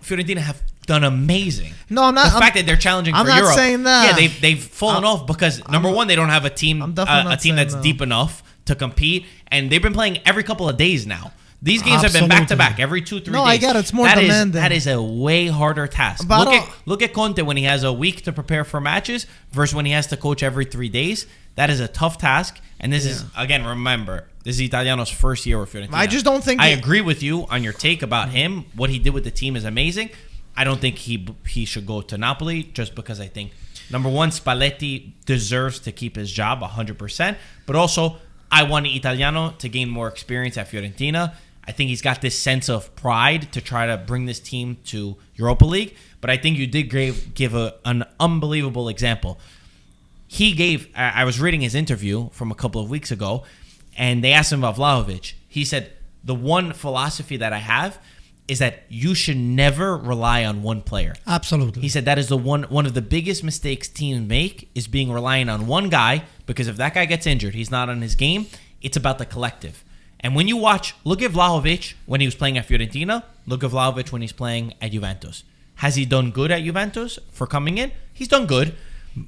Fiorentina have done amazing. No, I'm not. The fact that they're challenging I'm for not Europe. saying that. Yeah, they've fallen off because number one, they don't have a team I'm definitely not a team saying that's that. deep enough to compete, and they've been playing every couple of days now. These games have been back to back every 2-3 No, days. I get it. It's more That is- demanding. that is a way harder task. But I Look at Conte when he has a week to prepare for matches versus when he has to coach every 3 days. That is a tough task. And this is, again, remember, this is Italiano's first year with Fiorentina. I just don't think I he- agree with you on your take about him. What he did with the team is amazing. I don't think he should go to Napoli just because I think, number one, Spalletti deserves to keep his job 100%. But also, I want Italiano to gain more experience at Fiorentina. I think he's got this sense of pride to try to bring this team to Europa League. But I think you did give an unbelievable example. I was reading his interview from a couple of weeks ago, and they asked him about Vlahovic. He said, the one philosophy that I have is that you should never rely on one player. Absolutely. He said that is the one of the biggest mistakes teams make is being reliant on one guy, because if that guy gets injured, he's not on his game. It's about the collective. And when you look at Vlahovic when he was playing at Fiorentina, look at Vlahovic when he's playing at Juventus. Has he done good at Juventus for coming in? He's done good.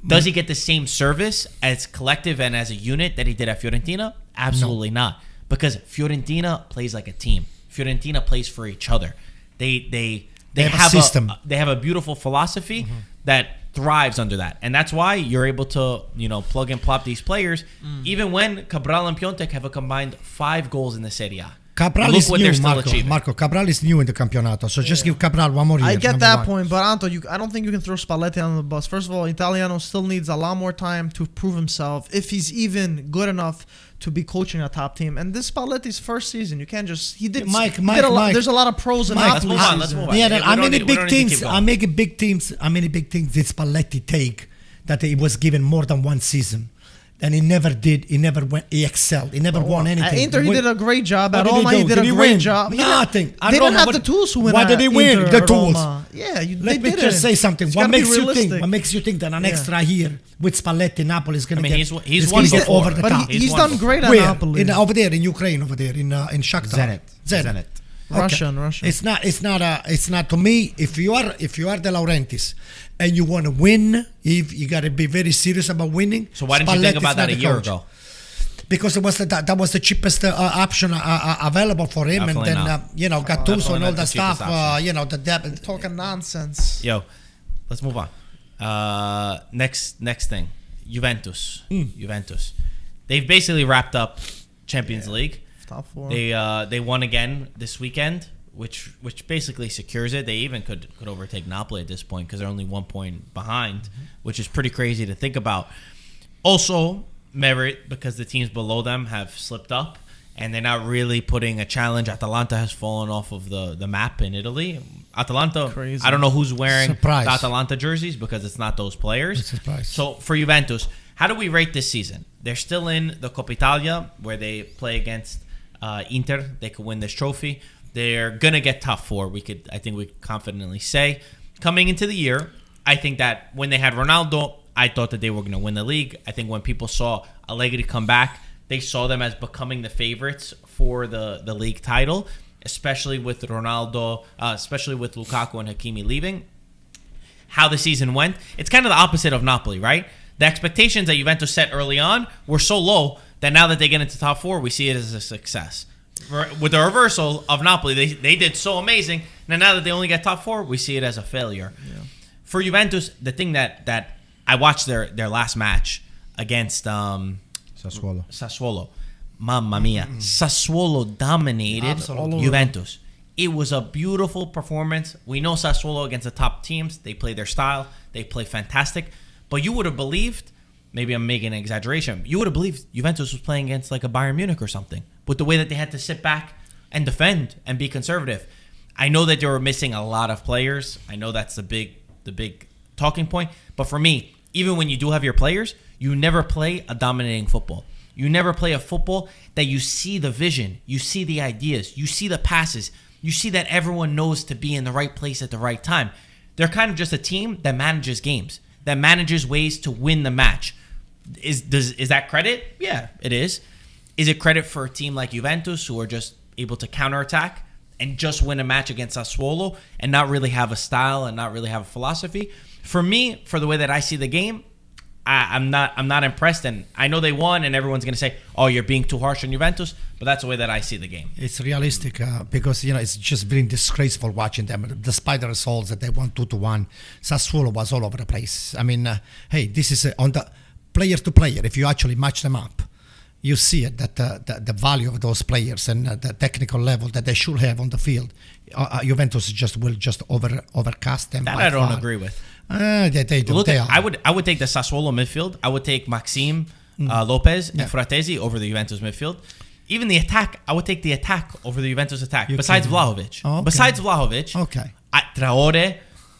Does he get the same service as collective and as a unit that he did at Fiorentina? Absolutely not. Because Fiorentina plays like a team. Fiorentina plays for each other. They have a system. They have a beautiful philosophy that thrives under that, and that's why you're able to plug and plop these players. Even when Cabral and Piontek have a combined 5 goals in the Serie A. Cabral is new, Marco. Cabral is new in the Campionato, so just give Cabral one more year. I get that point, but Anto, I don't think you can throw Spalletti on the bus. First of all, Italiano still needs a lot more time to prove himself, if he's even good enough to be coaching a top team. And this Spalletti's first season. You can't just Mike. There's a lot of pros in Let's move on. Let's move on. Yeah, how many big teams did Spalletti take that he was given more than one season? And he never did. He never went. He excelled. He never won anything. At Inter, he did a great job. At What Roma, he did a great win? job. Nothing. They didn't have the tools to win. Why did he win? Inter, The tools. Roma. Yeah, Let me just say something. It's What gotta be makes you think? realistic. What makes you think that an extra year with Spalletti, Napoli is going to get? He's won get before. over the But top. he's done great at Where? Napoli. Over there in Ukraine, over there in Shakhtar. Zenit. Russian. It's not to me. If you are De Laurentiis and you want to win, if you got to be very serious about winning. So why didn't you think about that a year ago? Because it was that was the cheapest option available for him, Definitely and then Gattuso and all that stuff. The depth. Talking nonsense. Yo, let's move on. Next thing, Juventus. Juventus. They've basically wrapped up Champions League. Top 4. They won again this weekend, which basically secures it. They even could overtake Napoli at this point because they're only 1 point behind, which is pretty crazy to think about. Also, merit because the teams below them have slipped up and they're not really putting a challenge. Atalanta has fallen off of the map in Italy. Atalanta, crazy. I don't know who's wearing Surprise. the Atalanta jerseys because it's not those players. It's a surprise. So for Juventus, how do we rate this season? They're still in the Coppa Italia where they play against Inter. They could win this trophy. They're gonna get top 4. I think we confidently say. Coming into the year, I think that when they had Ronaldo, I thought that they were going to win the league. I think when people saw Allegri come back, they saw them as becoming the favorites for the league title, especially with Ronaldo, especially with Lukaku and Hakimi leaving. How the season went, it's kind of the opposite of Napoli, right? The expectations that Juventus set early on were so low that now that they get into top 4, we see it as a success. with the reversal of Napoli, they did so amazing. Now that they only get top 4, we see it as a failure. Yeah. For Juventus, the thing that I watched their last match against Sassuolo. Mamma mia. Sassuolo dominated Juventus. It was a beautiful performance. We know Sassuolo against the top teams, they play their style. They play fantastic. But you would have believed, maybe I'm making an exaggeration, you would have believed Juventus was playing against like a Bayern Munich or something, with the way that they had to sit back and defend and be conservative. I know that they were missing a lot of players. I know that's the big talking point. But for me, even when you do have your players, you never play a dominating football. You never play a football that you see the vision, you see the ideas, you see the passes, you see that everyone knows to be in the right place at the right time. They're kind of just a team that manages games, that manages ways to win the match. Is that credit? Yeah, it is. Is it credit for a team like Juventus who are just able to counterattack and just win a match against Sassuolo and not really have a style and not really have a philosophy? For me, for the way that I see the game, I'm not impressed, and I know they won, and everyone's going to say, "Oh, you're being too harsh on Juventus," but that's the way that I see the game. It's realistic because it's just been disgraceful watching them. Despite the results that they won 2-1, Sassuolo was all over the place. I mean, hey, this is on the player to player. If you actually match them up, you see it that the value of those players and the technical level that they should have on the field, Juventus will overcast them. That I don't agree with. They do. Look, I would take the Sassuolo midfield. I would take Maxime Lopez and Fratesi over the Juventus midfield. Even the attack, I would take the attack over the Juventus attack. Besides Vlahovic. Oh, okay. Besides Vlahovic. Okay. Traore,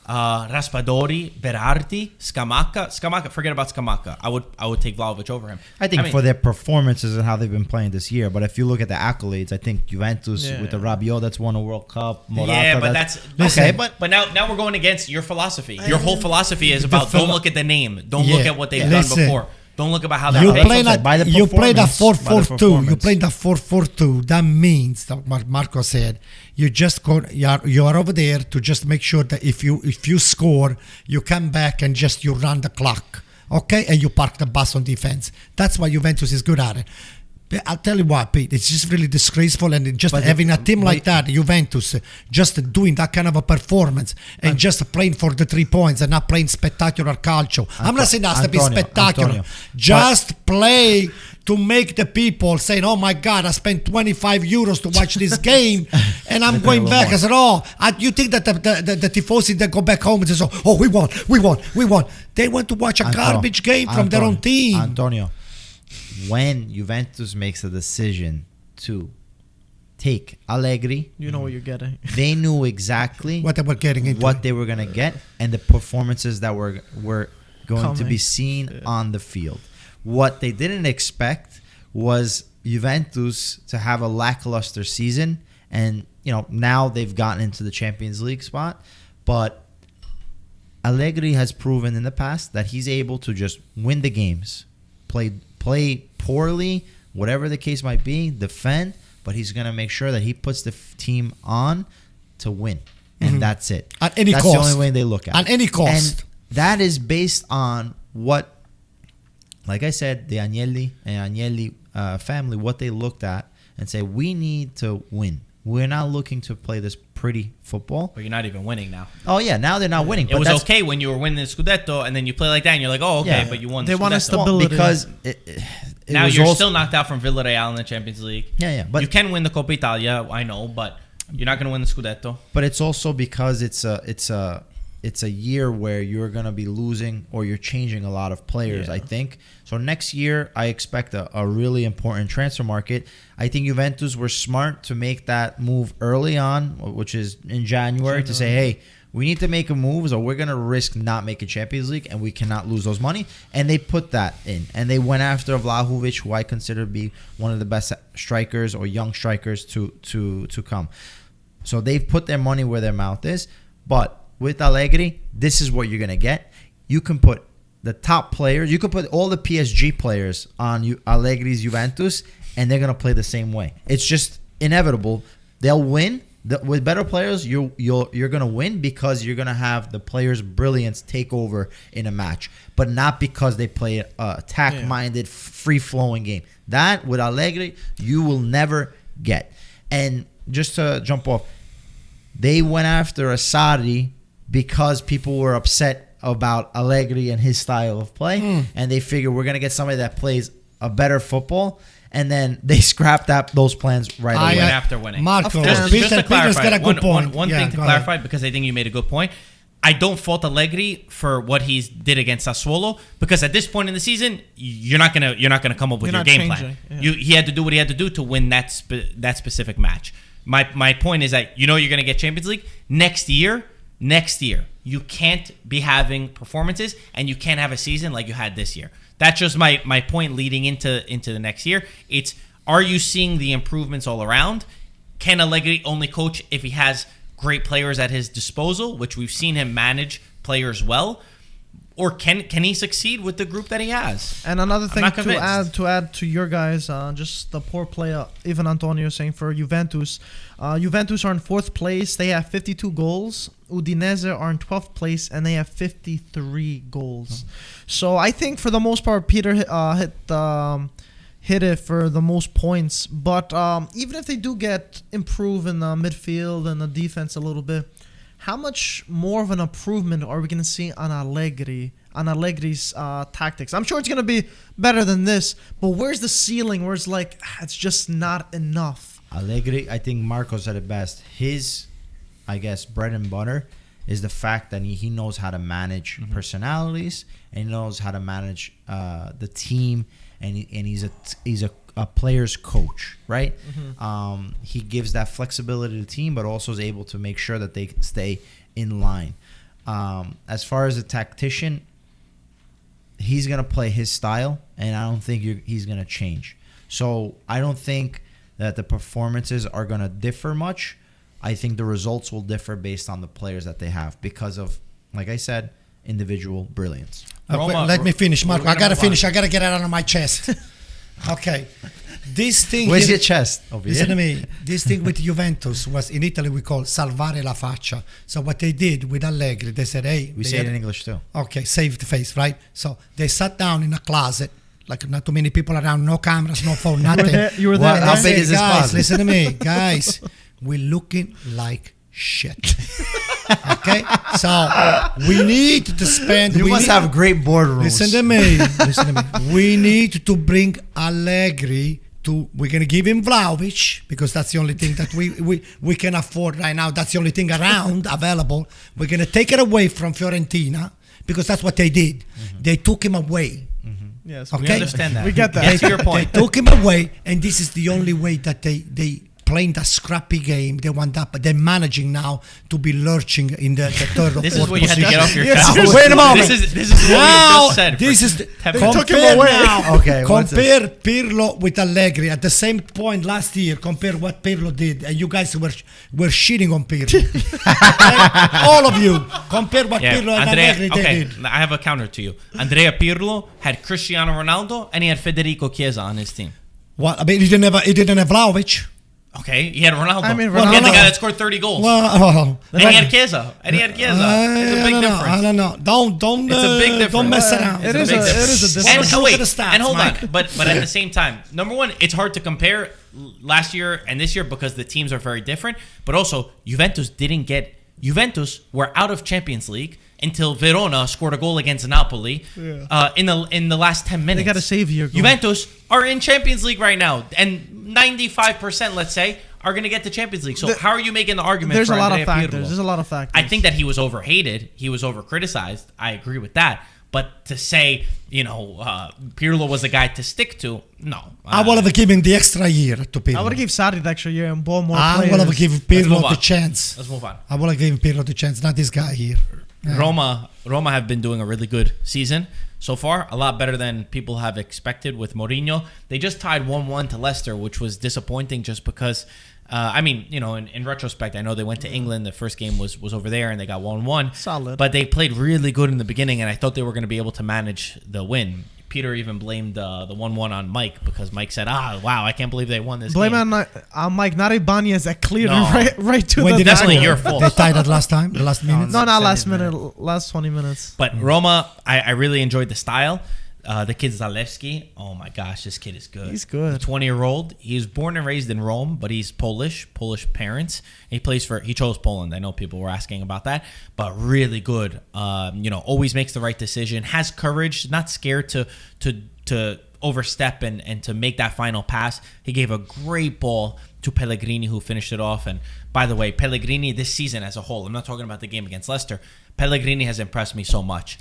Raspadori, Berardi, Scamacca. Forget about Scamacca. I would take Vlahovic over him. I mean, for their performances and how they've been playing this year. But if you look at the accolades, I think Juventus with the Rabiot that's won a World Cup. Morata, yeah, but that's okay. But now we're going against your philosophy. Your whole philosophy is about don't look at the name. Don't look at what they've done before. Don't look about how they're you playing. You play the 4-4-2. You play the 4-4-2. That means that what Marco said. You just go. You are over there to just make sure that if you score, you come back and just you run the clock, okay, and you park the bus on defense. That's why Juventus is good at it. I'll tell you what, Pete, it's just really disgraceful, and just having a team like that, Juventus, just doing that kind of a performance and just playing for the 3 points and not playing spectacular calcio. I'm not saying that's to be spectacular. Just play to make the people say, "Oh my God, I spent 25 euros to watch this game," and I'm going back. I said, "Oh, you think that the tifosi that go back home and say, oh, we won." They went to watch a garbage game from their own team. Antonio. When Juventus makes a decision to take Allegri, you know what you're getting. They knew exactly what they were getting into, what they were going to get, and the performances that were going to be seen on the field. What they didn't expect was Juventus to have a lackluster season, and now they've gotten into the Champions League spot, but Allegri has proven in the past that he's able to just win the games, play poorly, whatever the case might be, defend, but he's going to make sure that he puts the team on to win. And that's it. At any cost. That's the only way they look at it. At any cost. And that is based on what, like I said, the Agnelli family, what they looked at and say, we need to win. We're not looking to play this pretty football. But you're not even winning now. Oh, yeah. Now they're not winning. It was okay when you were winning the Scudetto, and then you play like that, and you're like, oh, okay, but you won the Scudetto. They want a stability. Because now you're still knocked out from Villarreal in the Champions League. Yeah. But you can win the Coppa Italia, I know, but you're not going to win the Scudetto. But it's also because it's a year where you're going to be losing or you're changing a lot of players, I think. So next year, I expect a really important transfer market. I think Juventus were smart to make that move early on, which is in January, to say, hey, we need to make a move, or we're going to risk not making Champions League, and we cannot lose those money. And they put that in. And they went after Vlahovic, who I consider to be one of the best strikers or young strikers to come. So they've put their money where their mouth is. But with Allegri, this is what you're going to get. You can put the top players, you can put all the PSG players on Allegri's Juventus, and they're going to play the same way. It's just inevitable. They'll win. With better players, you're going to win because you're going to have the players' brilliance take over in a match, but not because they play an attack-minded, free-flowing game. That, with Allegri, you will never get. And just to jump off, they went after Asadi because people were upset about Allegri and his style of play, and they figured we're gonna get somebody that plays a better football, and then they scrapped those plans right away. Went after winning. Marco, Just Peter's to clarify, got a good point. One Yeah, thing to go clarify, ahead. because I think you made a good point. I don't fault Allegri for what he did against Sassuolo, because at this point in the season, you're not gonna come up with You're your not game plan. changing, yeah. He had to do what he had to do to win that specific match. My point is that you're gonna get Champions League next year. You can't be having performances, and you can't have a season like you had this year. That's just my point leading into the next year. It's, are you seeing the improvements all around? Can Allegri only coach if he has great players at his disposal, which we've seen him manage players well? Or can he succeed with the group that he has? And another thing not to add to your guys, just the poor play, Ivan Antonio saying for Juventus. Juventus are in 4th place. They have 52 goals. Udinese are in 12th place, and they have 53 goals. So I think for the most part, Peter hit it for the most points. But even if they do get improved in the midfield and the defense a little bit, how much more of an improvement are we going to see on Allegri's tactics? I'm sure it's going to be better than this, but where's the ceiling? Where's it's just not enough? Allegri, I think Marco said it best. His, I guess, bread and butter is the fact that he knows how to manage personalities, and he knows how to manage the team, and he's a player's coach, right? He gives that flexibility to the team, but also is able to make sure that they stay in line. As far as a tactician, he's going to play his style, and I don't think he's going to change. So I don't think that the performances are going to differ much. I think the results will differ based on the players that they have because of, like I said, individual brilliance. Let me finish, Marco. I got to finish. I got to get it out of my chest. Okay. This thing. Where's your chest? Over Listen here? to me. This thing with Juventus was, in Italy we call salvare la faccia. So what they did with Allegri, they said, hey. We say it in English too. Okay, save the face, right? So they sat down in a closet, like not too many people around, no cameras, no phone, nothing. You were there. How big is this guys, closet? listen to me. Guys, we're looking like shit. Okay? So we need to spend. You must have great boardrooms. Listen to me. Listen to me. We need to bring Allegri to. We're gonna give him Vlahovic because that's the only thing that we can afford right now. That's the only thing around available. We're gonna take it away from Fiorentina because that's what they did. They took him away. Yes, Okay? We understand that. We get that. That's your point. They took him away, and this is the only way that they playing that scrappy game. They want that, but they're managing now to be lurching in the third or This is fourth what you had to position. get off your Yes, chest. Wait a moment. This is what Now, you just said. this is They took him compare away. now. Okay, what's compare Pirlo with Allegri at the same point last year. Compare what Pirlo did, and you guys were shitting on Pirlo. Okay? All of you compare what Pirlo and Allegri did. I have a counter to you. Andrea Pirlo had Cristiano Ronaldo and he had Federico Chiesa on his team. What? I mean, he didn't have Vlahovic. Okay, he had Ronaldo. I mean, He had the Ronaldo. guy that scored 30 goals. Well, and he had Chiesa. It's a big difference. I don't know. Don't. It's a big difference. Don't mess around. It It's is a a big difference. And, Let's look wait, at the stats, and hold Mike. on, but at the same time, number one, it's hard to compare last year and this year because the teams are very different. But also, Juventus were out of Champions League until Verona scored a goal against Napoli in the last 10 minutes. They got to save your goal. Juventus are in Champions League right now, and 95%, let's say, are going to get to Champions League. So how are you making the argument There's for a lot of Andrea factors. Pirlo? There's a lot of factors. I think that he was overhated. He was overcriticized. I agree with that. But to say, Pirlo was a guy to stick to, no. I would have given the extra year to Pirlo. I would have given Sarri the extra year and bought more I players. would have given Let's move Pirlo on. the chance. Let's move on. I would have given Pirlo the chance, not this guy here. Yeah. Roma have been doing a really good season so far, a lot better than people have expected with Mourinho. They just tied 1-1 to Leicester, which was disappointing just because, in retrospect, I know they went to England. The first game was over there and they got 1-1. Solid. But they played really good in the beginning, and I thought they were going to be able to manage the win. Peter even blamed the 1-1 on Mike because Mike said, wow, I can't believe they won this Blame game. on Mike, not Ibanez that cleared No. it right to When the did Definitely back. your fault. They tied at last time, the last minute. No, not last 70th minute. minute, last 20 minutes. But Roma, I really enjoyed the style. The kid Zalewski, oh my gosh, this kid is good. He's good. 20-year-old. He was born and raised in Rome, but he's Polish parents. He chose Poland. I know people were asking about that, but really good. Always makes the right decision, has courage, not scared to overstep and to make that final pass. He gave a great ball to Pellegrini, who finished it off. And by the way, Pellegrini this season as a whole, I'm not talking about the game against Leicester, Pellegrini has impressed me so much.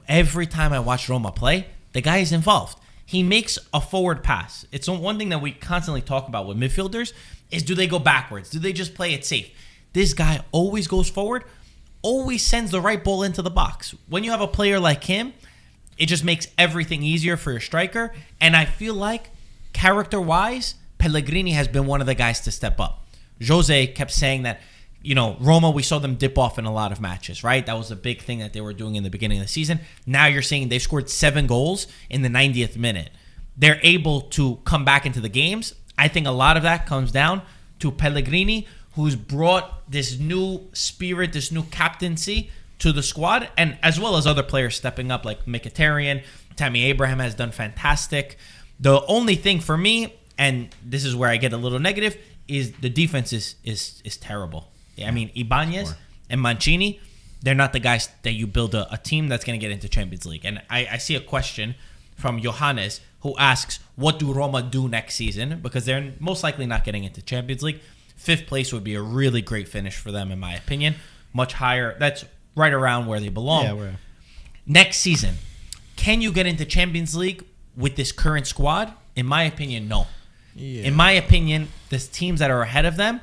Every time I watch Roma play, the guy is involved. He makes a forward pass. It's one thing that we constantly talk about with midfielders is, do they go backwards? Do they just play it safe? This guy always goes forward, always sends the right ball into the box. When you have a player like him, it just makes everything easier for your striker. And I feel like, character-wise, Pellegrini has been one of the guys to step up. Jose kept saying that, Roma, we saw them dip off in a lot of matches, right? That was a big thing that they were doing in the beginning of the season. Now you're seeing they've scored 7 goals in the 90th minute. They're able to come back into the games. I think a lot of that comes down to Pellegrini, who's brought this new spirit, this new captaincy to the squad, and as well as other players stepping up like Mkhitaryan. Tammy Abraham has done fantastic. The only thing for me, and this is where I get a little negative, is the defense is terrible. I mean, Ibanez and Mancini, they're not the guys that you build a team that's going to get into Champions League. And I see a question from Johannes who asks, what do Roma do next season? Because they're most likely not getting into Champions League. 5th place would be a really great finish for them, in my opinion. Much higher. That's right around where they belong. Yeah, next season, can you get into Champions League with this current squad? In my opinion, no. Yeah. In my opinion, the teams that are ahead of them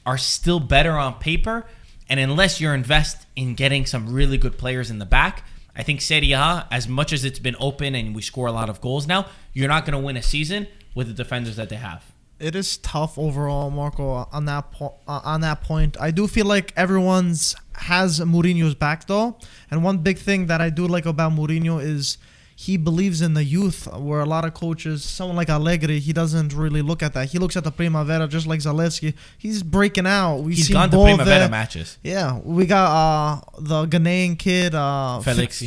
are still better on paper, and unless you're invest in getting some really good players in the back, I think Serie A, as much as it's been open and we score a lot of goals now, you're not going to win a season with the defenders that they have. It is tough overall, Marco, on that point. I do feel like everyone's has Mourinho's back, though. And one big thing that I do like about Mourinho is he believes in the youth, where a lot of coaches, someone like Allegri, he doesn't really look at that. He looks at the Primavera, just like Zalewski. He's breaking out. He's gone to Primavera matches. Yeah, we got the Ghanaian kid, Felix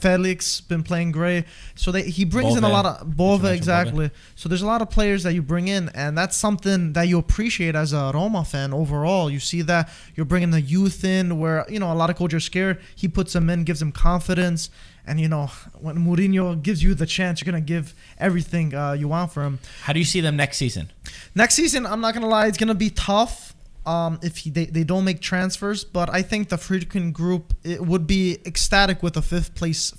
Felix, been playing great. So he brings in a lot of Bove, exactly. So there's a lot of players that you bring in, and that's something that you appreciate as a Roma fan overall. You see that you're bringing the youth in, where a lot of coaches are scared. He puts them in, gives them confidence. And, when Mourinho gives you the chance, you're going to give everything you want for him. How do you see them next season? Next season, I'm not going to lie, it's going to be tough if they don't make transfers. But I think the Friedkin group would be ecstatic with a 5th place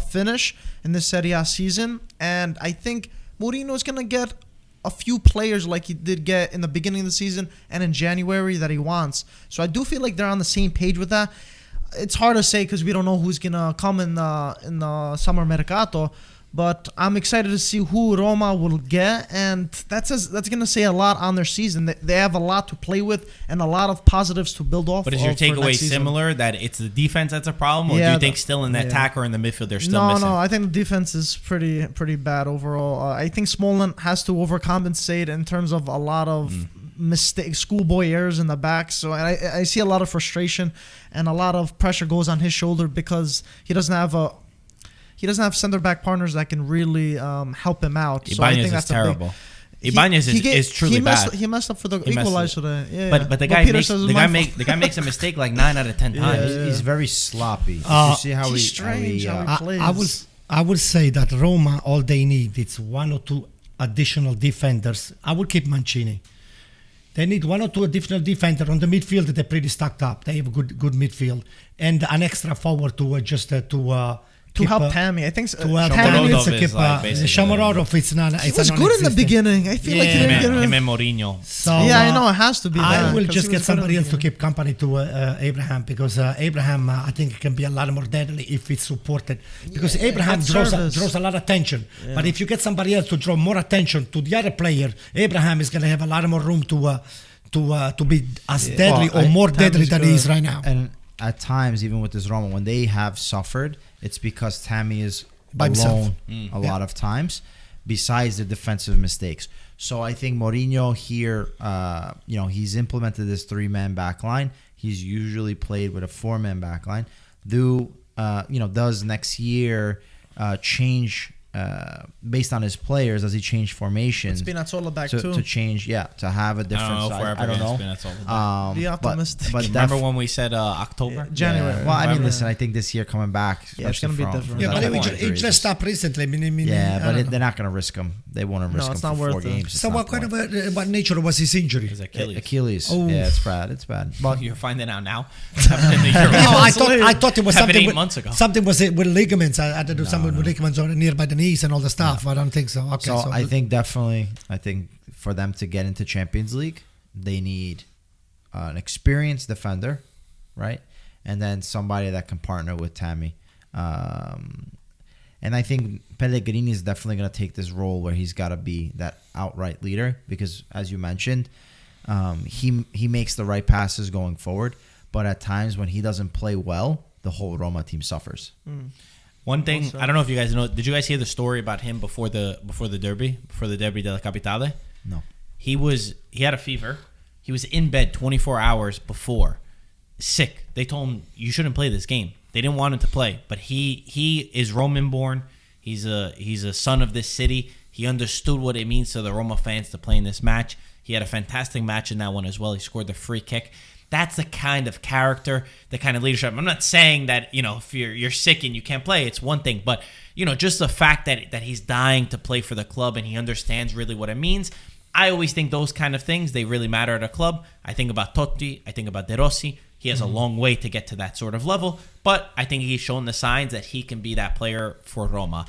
finish in this Serie A season. And I think Mourinho is going to get a few players like he did get in the beginning of the season and in January that he wants. So I do feel like they're on the same page with that. It's hard to say because we don't know who's gonna come in the summer mercato, but I'm excited to see who Roma will get, and that's gonna say a lot on their season. They have a lot to play with and a lot of positives to build off. But is your takeaway similar, that it's the defense that's a problem, or do you think still in the attack or in the midfield they're still missing? No, I think the defense is pretty bad overall. I think Smollin has to overcompensate in terms of a lot of mistakes, schoolboy errors in the back. So I see a lot of frustration and a lot of pressure goes on his shoulder because he doesn't have center back partners that can really help him out. So I think that's terrible. Ibanez is truly bad. He messed up for the equalizer today. Yeah, but the guy makes a mistake like 9 out of 10 times. He's very sloppy. You see how he's strange how he plays. I would say that Roma, all they need is 1 or 2 additional defenders. I would keep Mancini. They need 1 or 2 additional defenders on the midfield. They're pretty stacked up. They have a good midfield and an extra forward to help Tammy. I think Tammy needs to keep Shamorodov. It's not. He was good in the beginning. I feel like he didn't get him and Mourinho. So I know it has to be. I will just get somebody else to keep company to Abraham, because Abraham I think can be a lot more deadly if it's supported. Because Abraham draws a lot of attention. Yeah. But if you get somebody else to draw more attention to the other player, Abraham is going to have a lot more room to be as deadly or more deadly than he is right now. And at times, even with this Roma, when they have suffered, it's because Tammy is by alone a lot of times, besides the defensive mistakes. So I think Mourinho here, he's implemented this 3-man back line. He's usually played with a 4-man back line. Does next year change based on his players? Does he change formation? Spinazzola back too. To change, to have a different side. I don't know. Be optimistic. But remember when we said October? January. Well, I mean, listen, I think this year coming back, it's gonna be different. Yeah, but it it just stopped recently. they're not going to risk him. They won't risk him it's for not 4 worth it. games. So what kind of what nature was his injury? His Achilles. Achilles. Oh. Yeah, it's bad. It's bad. Well, you're finding out now. It's happened in the Euro. I thought it was Happened something 8 months ago. Something was with ligaments. I had to do something with ligaments on nearby the knees and all the stuff. I don't think so. Okay, So I think definitely, for them to get into Champions League, they need an experienced defender, right? And then somebody that can partner with Tammy. And I think Pellegrini is definitely going to take this role where he's got to be that outright leader because, as you mentioned, he makes the right passes going forward. But at times when he doesn't play well, the whole Roma team suffers. One thing, I don't know if you guys know, did you guys hear the story about him before the Derby della Capitale? No. He had a fever. He was in bed 24 hours before, sick. They told him you shouldn't play this game. They didn't want him to play, but he is Roman born. He's a son of this city. He understood what it means to the Roma fans to play in this match. He had a fantastic match in that one as well. He scored the free kick. That's the kind of character, the kind of leadership. I'm not saying that, if you're sick and you can't play, it's one thing. But, just the fact that he's dying to play for the club and he understands really what it means. I always think those kind of things, they really matter at a club. I think about Totti. I think about De Rossi. He has a long way to get to that sort of level. But I think he's shown the signs that he can be that player for Roma.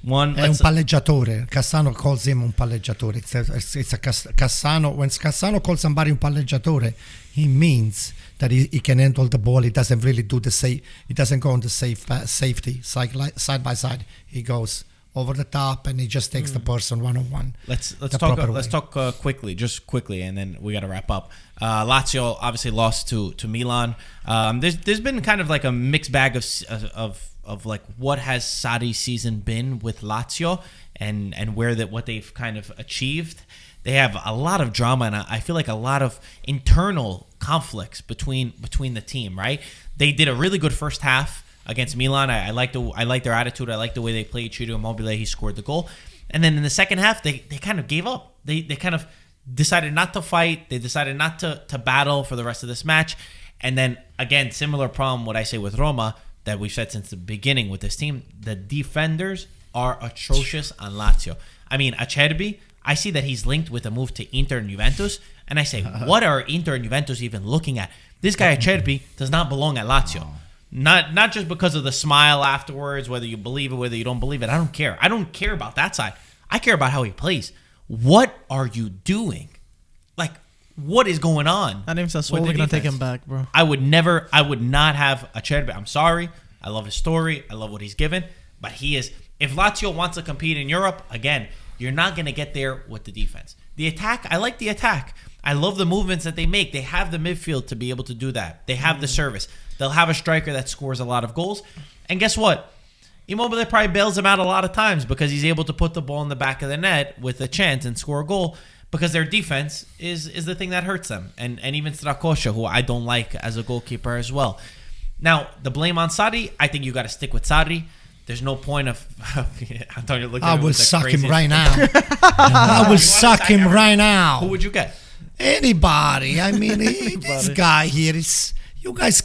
È un palleggiatore. Cassano calls him un palleggiatore. It's a Cassano. When Cassano calls somebody un palleggiatore, he means that he can handle the ball. He doesn't really do the safe. He doesn't go on the safety side by side. He goes over the top and he just takes the person one-on-one. Let's talk quickly, and then we got to wrap up. Lazio obviously lost to Milan. There's been kind of like a mixed bag of like what has Sarri's season been with Lazio and what they've kind of achieved. They have a lot of drama and I feel like a lot of internal conflicts between the team, right? They did a really good first half against Milan. I like their attitude. I like the way they played. Ciro Immobile, he scored the goal. And then in the second half, they kind of gave up. They kind of decided not to fight. They decided not to battle for the rest of this match. And then, again, similar problem, what I say with Roma, that we've said since the beginning with this team, the defenders are atrocious on Lazio. I mean, Acerbi, I see that he's linked with a move to Inter and Juventus, and I say, what are Inter and Juventus even looking at? This guy Acerbi does not belong at Lazio. Not just because of the smile afterwards, whether you believe it, whether you don't believe it. I don't care. I don't care about that side. I care about how he plays. What are you doing? Like, what is going on? I named Sassuolo gonna take him back, bro. I would not have Acerbi. I'm sorry. I love his story. I love what he's given. But he is, if Lazio wants to compete in Europe, again, you're not going to get there with the defense. The attack, I like the attack. I love the movements that they make. They have the midfield to be able to do that. They have the service. They'll have a striker that scores a lot of goals. And guess what? Immobile probably bails them out a lot of times because he's able to put the ball in the back of the net with a chance and score a goal because their defense is the thing that hurts them. And even Strakosha, who I don't like as a goalkeeper as well. Now, the blame on Sarri, I think you got to stick with Sarri. There's no point of Antonio looking at I will suck him right now. I will suck him right now. Who would you get? Anybody. I mean, this guy here is. You guys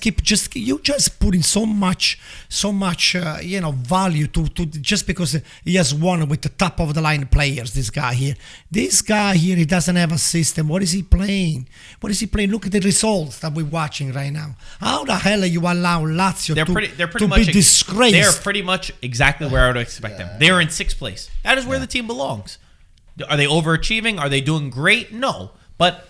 you just putting so much value to just because he has won with the top of the line players. This guy here, he doesn't have a system. What is he playing? Look at the results that we're watching right now. How the hell are you allow Lazio to be disgraced? They're pretty much exactly where I would expect them. They're in 6th place. That is where the team belongs. Are they overachieving? Are they doing great? No, but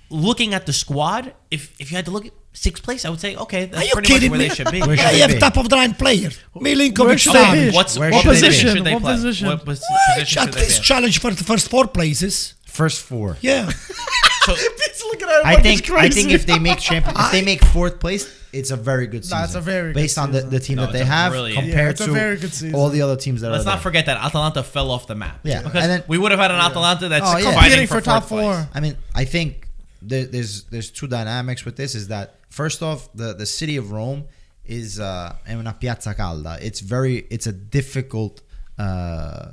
looking at the squad, if you had to look at 6th place, I would say, okay, that's pretty much where they should be. They have top of the line players. Milinkovic, What position should they play? What position should at they least be? challenge for the first 4 places. First 4. Yeah. So, I think if they make 4th place, it's a very good season. That's a very based good on season. the team that they have compared it's a very good to season. all the other teams that let's are there. not forget that Atalanta fell off the map. Yeah. Because And then- we would have had an Atalanta that's yeah. fighting for top 4. place. I mean, I think there's 2 dynamics with this. Is that first off, the city of Rome is una piazza calda. It's a difficult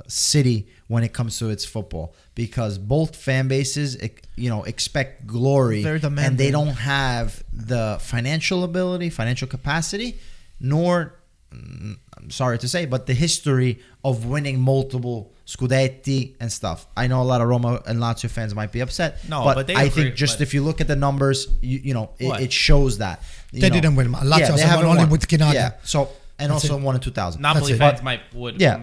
city when it comes to its football, because both fan bases expect glory, and they don't have the financial ability, financial capacity, nor, I'm sorry to say, but the history of winning multiple Scudetti and stuff. I know a lot of Roma and Lazio fans might be upset, but I think just if you look at the numbers, it shows that they didn't win. Lazio haven't only with Kinada. Yeah, so. And also won in 2000. Napoli fans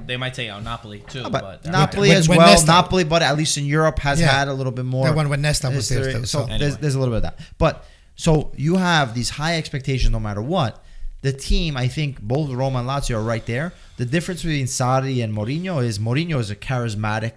they might say Napoli too. But Napoli as well. Nesta, Napoli, but at least in Europe has had a little bit more. The one when Nesta was there too. So there's a little bit of that. But so you have these high expectations no matter what. The team, I think both Roma and Lazio are right there. The difference between Sarri and Mourinho is a charismatic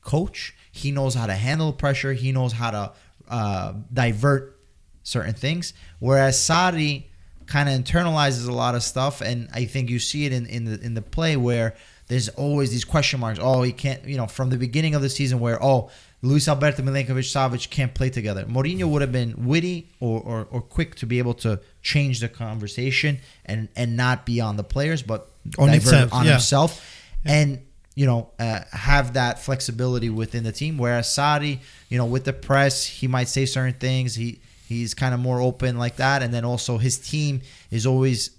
coach. He knows how to handle pressure. He knows how to divert certain things. Whereas Sarri kind of internalizes a lot of stuff, and I think you see it in the play where there's always these question marks. Oh, he can't, from the beginning of the season where, Luis Alberto, Milenkovic, Savic can't play together. Mourinho would have been witty or quick to be able to change the conversation and not be on the players, but on himself. And have that flexibility within the team. Whereas Sarri, with the press, he might say certain things. He's kind of more open like that. And then also his team is always,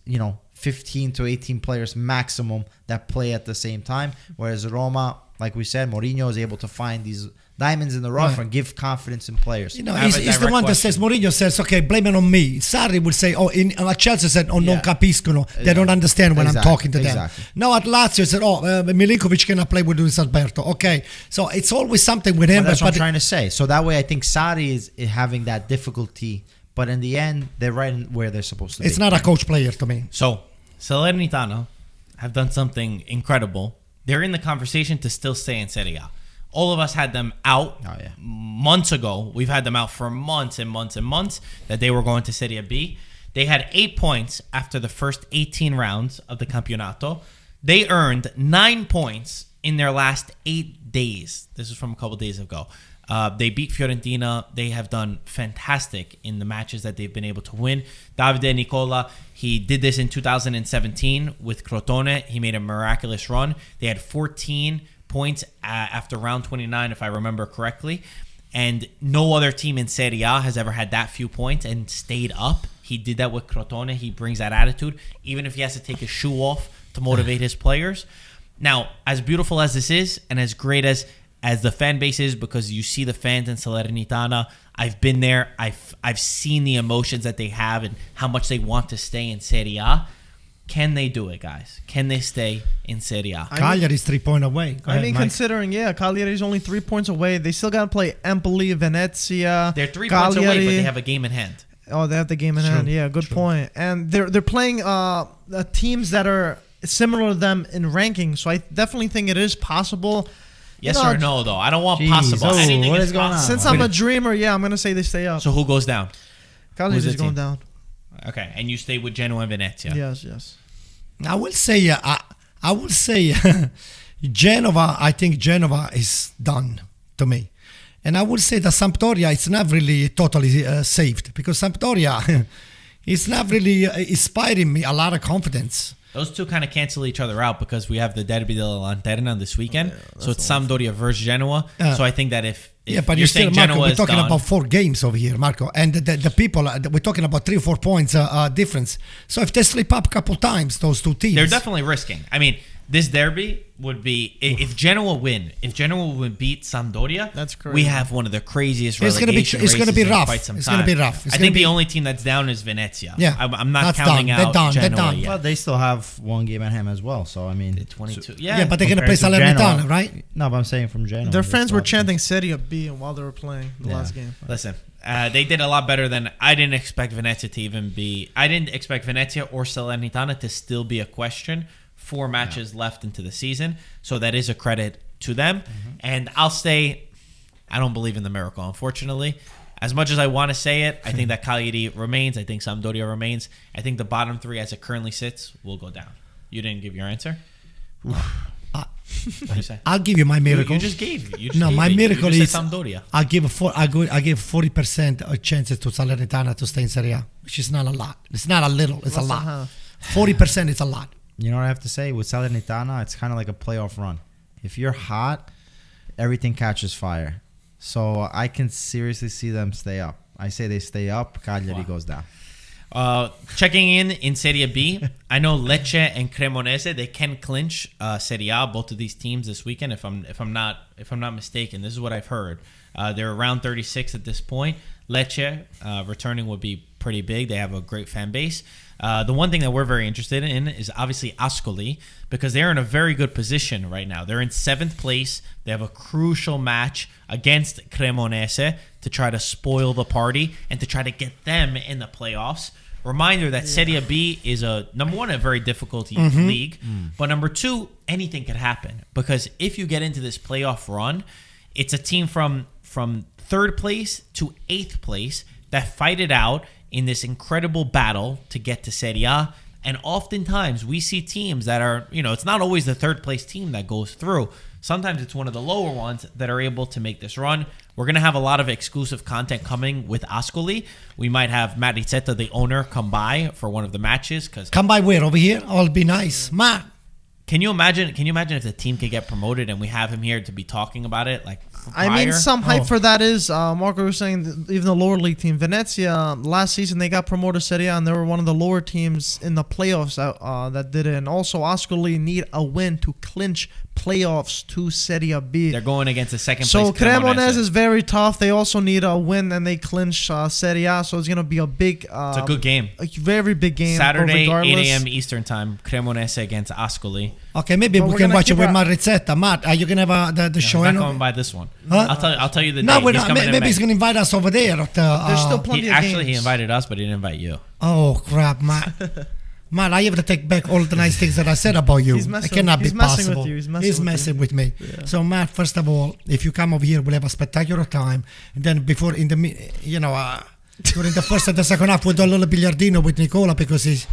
15 to 18 players maximum that play at the same time. Whereas Roma, like we said, Mourinho is able to find these diamonds in the rough and give confidence in players. He's the one that says, Mourinho says, okay, blame it on me. Sarri will say, at Chelsea said, non capiscono. They don't understand when I'm talking to them. Now at Lazio said, Milinkovic cannot play with Luis Alberto. Okay, so it's always something with him. But that's what I'm trying to say. So that way I think Sarri is having that difficulty, but in the end, they're right where they're supposed to be. It's not a coach player to me. So Salernitana have done something incredible. They're in the conversation to still stay in Serie A. All of us had them out months ago. We've had them out for months and months and months that they were going to Serie B. They had 8 points after the first 18 rounds of the Campionato. They earned 9 points in their last 8 days. This is from a couple days ago. They beat Fiorentina. They have done fantastic in the matches that they've been able to win. Davide Nicola, he did this in 2017 with Crotone. He made a miraculous run. They had 14 points after round 29, if I remember correctly. And no other team in Serie A has ever had that few points and stayed up. He did that with Crotone. He brings that attitude, even if he has to take his shoe off to motivate his players. Now, as beautiful as this is and as great as the fan base is, because you see the fans in Salernitana, I've been there. I've seen the emotions that they have and how much they want to stay in Serie A. Can they do it, guys? Can they stay in Serie A? Cagliari is 3 points away. Considering, Cagliari is only 3 points away. They still got to play Empoli, Venezia. They're 3 points away, but they have a game in hand. Oh, they have the game in hand. Yeah, good point. And they're playing teams that are similar to them in ranking. So I definitely think it is possible. Yes or no, though? I don't want possible. Anything what is going on? Since I'm a dreamer, I'm going to say they stay up. So who goes down? Cagliari is going down. Okay, and you stay with Genoa and Venezia. Yes. I will say, Genova. I think Genova is done to me, and I will say that Sampdoria it's not really totally saved, because Sampdoria is not really inspiring me a lot of confidence. Those two kind of cancel each other out because we have the Derby della Lanterna this weekend. So it's Sampdoria versus Genoa. So I think that if but you're still, Marco, we're talking about 4 games over here, Marco. And the people, we're talking about 3 or 4 points difference. So if they slip up a couple times, those two teams. They're definitely risking. I mean, this derby would be, if Genoa would beat Sampdoria, that's crazy. We have one of the craziest relegation races it's going to be rough. It's going to be rough. I think the only team that's down is Venezia. Yeah. I'm not counting out Genoa yet. Well, they still have 1 game at him as well. So, I mean. 22. Yeah, but they're going to play Salernitana, right? No, but I'm saying from Genoa. Their fans were chanting Serie B while they were playing the last game. Listen, they did a lot better than I didn't expect Venezia to even be. I didn't expect Venezia or Salernitana to still be a question. 4 matches left into the season, so that is a credit to them. And I'll say, I don't believe in the miracle, unfortunately. As much as I want to say it, I think that Cagliari remains. I think Sampdoria remains. I think the bottom 3, as it currently sits, will go down. You didn't give your answer? What do you say? I'll give you my miracle. You just gave. My miracle is Sampdoria. I give 40% chances to Salernitana to stay in Serie A, which is not a lot. It's not a little. It's a lot. 40% is a lot. You know what I have to say? With Salernitana, it's kind of like a playoff run. If you're hot, everything catches fire. So I can seriously see them stay up. I say they stay up, Cagliari goes down. Checking in Serie B, I know Lecce and Cremonese, they can clinch Serie A, both of these teams this weekend. If I'm not mistaken, this is what I've heard. They're around 36 at this point. Lecce returning would be pretty big. They have a great fan base. The one thing that we're very interested in is obviously Ascoli, because they're in a very good position right now. They're in 7th place. They have a crucial match against Cremonese to try to spoil the party and to try to get them in the playoffs. Reminder that Serie B is number one, a very difficult league, but number two, anything could happen, because if you get into this playoff run, it's a team from 3rd place to 8th place that fight it out in this incredible battle to get to Serie A. And oftentimes we see teams that are, it's not always the 3rd place team that goes through. Sometimes it's one of the lower ones that are able to make this run. We're going to have a lot of exclusive content coming with Ascoli. We might have Matt Rizzetta, the owner, come by for one of the matches. Come by where? Over here? I'll be nice. Matt. Can you imagine if the team could get promoted and we have him here to be talking about it? I mean, some hype for that is, Marco was saying, even the lower league team, Venezia, last season they got promoted to Serie A, and they were one of the lower teams in the playoffs that did it. And also, Ascoli need a win to clinch playoffs to Serie B. They're going against the 2nd place. So Cremonese is very tough. They also need a win, and they clinch Serie A. So it's going to be a big... it's a good game. A very big game. Saturday, 8 a.m. Eastern time, Cremonese against Ascoli. Okay, maybe we can watch it with Matt Rizzetta. Matt, are you going to have the show? He's not coming by this one. Huh? I'll tell you the no, date. He's coming maybe he's going to invite us over there. There's still plenty of games. He invited us, but he didn't invite you. Oh, crap, Matt. Man, I have to take back all the nice things that I said about you. It cannot be possible. He's messing with me. Yeah. So, Matt, first of all, if you come over here, we'll have a spectacular time. And then during the first and the second half, we'll do a little billiardino with Nicola, because he's,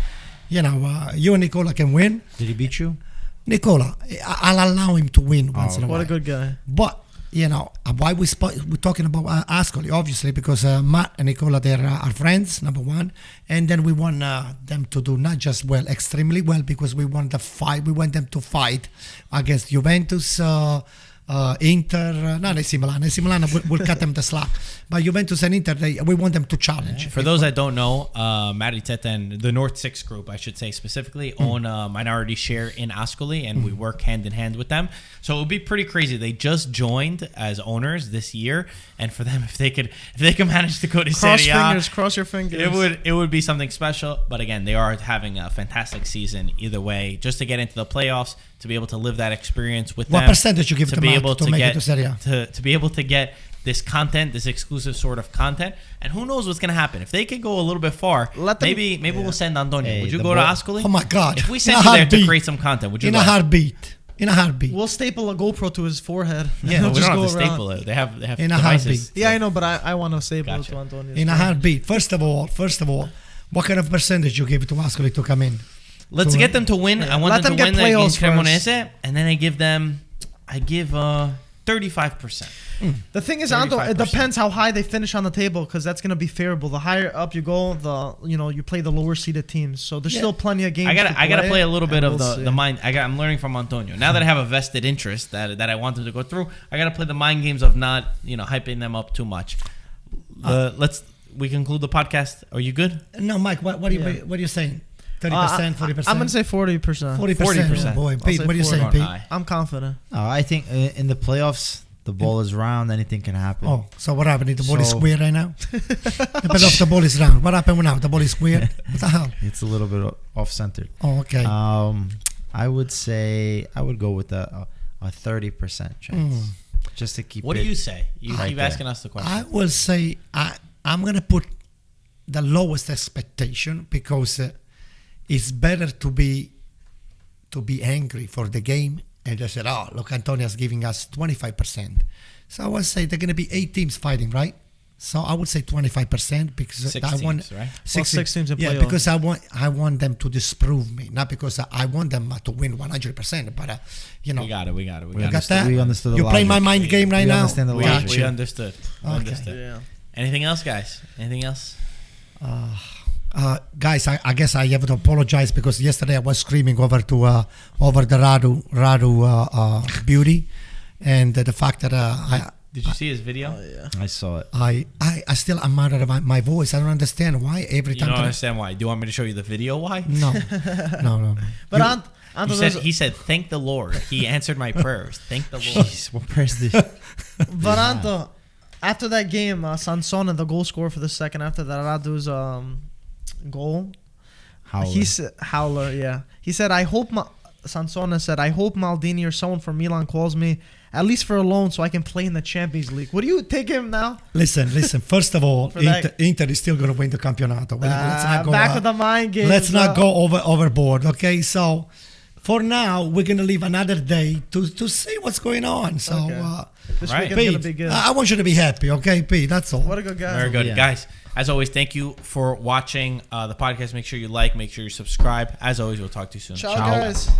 you and Nicola can win. Did he beat you? Nicola, I'll allow him to win once in a while. What a good guy. But, why we're talking about Ascoli, obviously, because Matt and Nicola, they're our friends, number one. And then we want them to do not just well, extremely well, because we want them to fight against Juventus, Inter, not AC Milan. AC Milan will cut them the slack. But Juventus and Inter, we want them to challenge. For those that don't know, Matt Rizzetta and the North 6 group, I should say specifically, own a minority share in Ascoli, and we work hand in hand with them. So it would be pretty crazy. They just joined as owners this year, and for them, if they could manage to go to Serie A, cross your fingers. It would be something special. But again, they are having a fantastic season either way, just to get into the playoffs, to be able to live that experience with them. What percentage you give to Matt to make it to Serie A? To be able to get this content, this exclusive sort of content, and who knows what's going to happen. If they could go a little bit far, maybe we'll send Antonio. Hey, would you go to Ascoli? Oh my God! If we send you there to create some content, would you? In a heartbeat. We'll staple a GoPro to his forehead. Yeah, we don't have to staple it. They have in a devices. heartbeat. Yeah, I know, but I want to staple it to Antonio. In a heartbeat. First of all, what kind of percentage you give to Ascoli to come in? Let's get them to win. I want them to win against Cremonese, and then I give 35%. The thing is, Anto, it depends how high they finish on the table, because that's going to be favorable. The higher up you go, you play the lower seeded teams. So there's still plenty of games. I gotta play a little bit of the mind. I'm learning from Antonio. Now that I have a vested interest that I want them to go through, I gotta play the mind games of not hyping them up too much. We conclude the podcast. Are you good? No, Mike. What are you saying? 30%, 40%? I'm going to say 40%. 40%. Oh boy, Pete, what are you saying, Pete? I'm confident. I think in the playoffs, the ball is round. Anything can happen. Oh, so what happened? The ball is square right now? The ball is round. What happened now? The ball is square? What the hell? It's a little bit off-centered. Oh, okay. I would go with a 30% chance. Just to keep What do you say? You keep asking us the question. I will say I'm going to put the lowest expectation, because it's better to be angry for the game and just say, oh, look, Antonia's giving us 25%. So I would say they're going to be 8 teams fighting, right? So I would say 25%, because six teams, right? Six teams in playoff. Because I want them to disprove me, not because I want them to win 100%. But we got it. We got that. We understood. You play my mind game right now. Understand the logic. We understood. Okay. Yeah. Anything else, guys? Anything else? Guys, I guess I have to apologize because yesterday I was screaming over the Radu beauty, and the fact that Did you see his video? I saw it. I still am mad at my voice. I don't understand why every You time. don't understand why. Do you want me to show you the video why? No. But He said, thank the Lord. He answered my prayers. Thank the Lord. Jeez, what press this? But Anto, after that game, Sansone, the goal scorer for the second after that Radu's goal, Howler, yeah. He said, Sansone said, I hope Maldini or someone from Milan calls me at least for a loan so I can play in the Champions League. Would you take him now? Listen. First of all, Inter is still going to win the Campionato. Let's not go back with the mind games. Let's not go overboard, okay? So, for now, we're going to leave another day to see what's going on. So, this Right. weekend's going to Pete, be good. I want you to be happy, okay, Pete? That's all. What a good guy. Very good. Yeah. Guys, as always, thank you for watching the podcast. Make sure you like, make sure you subscribe. As always, we'll talk to you soon. Ciao, guys.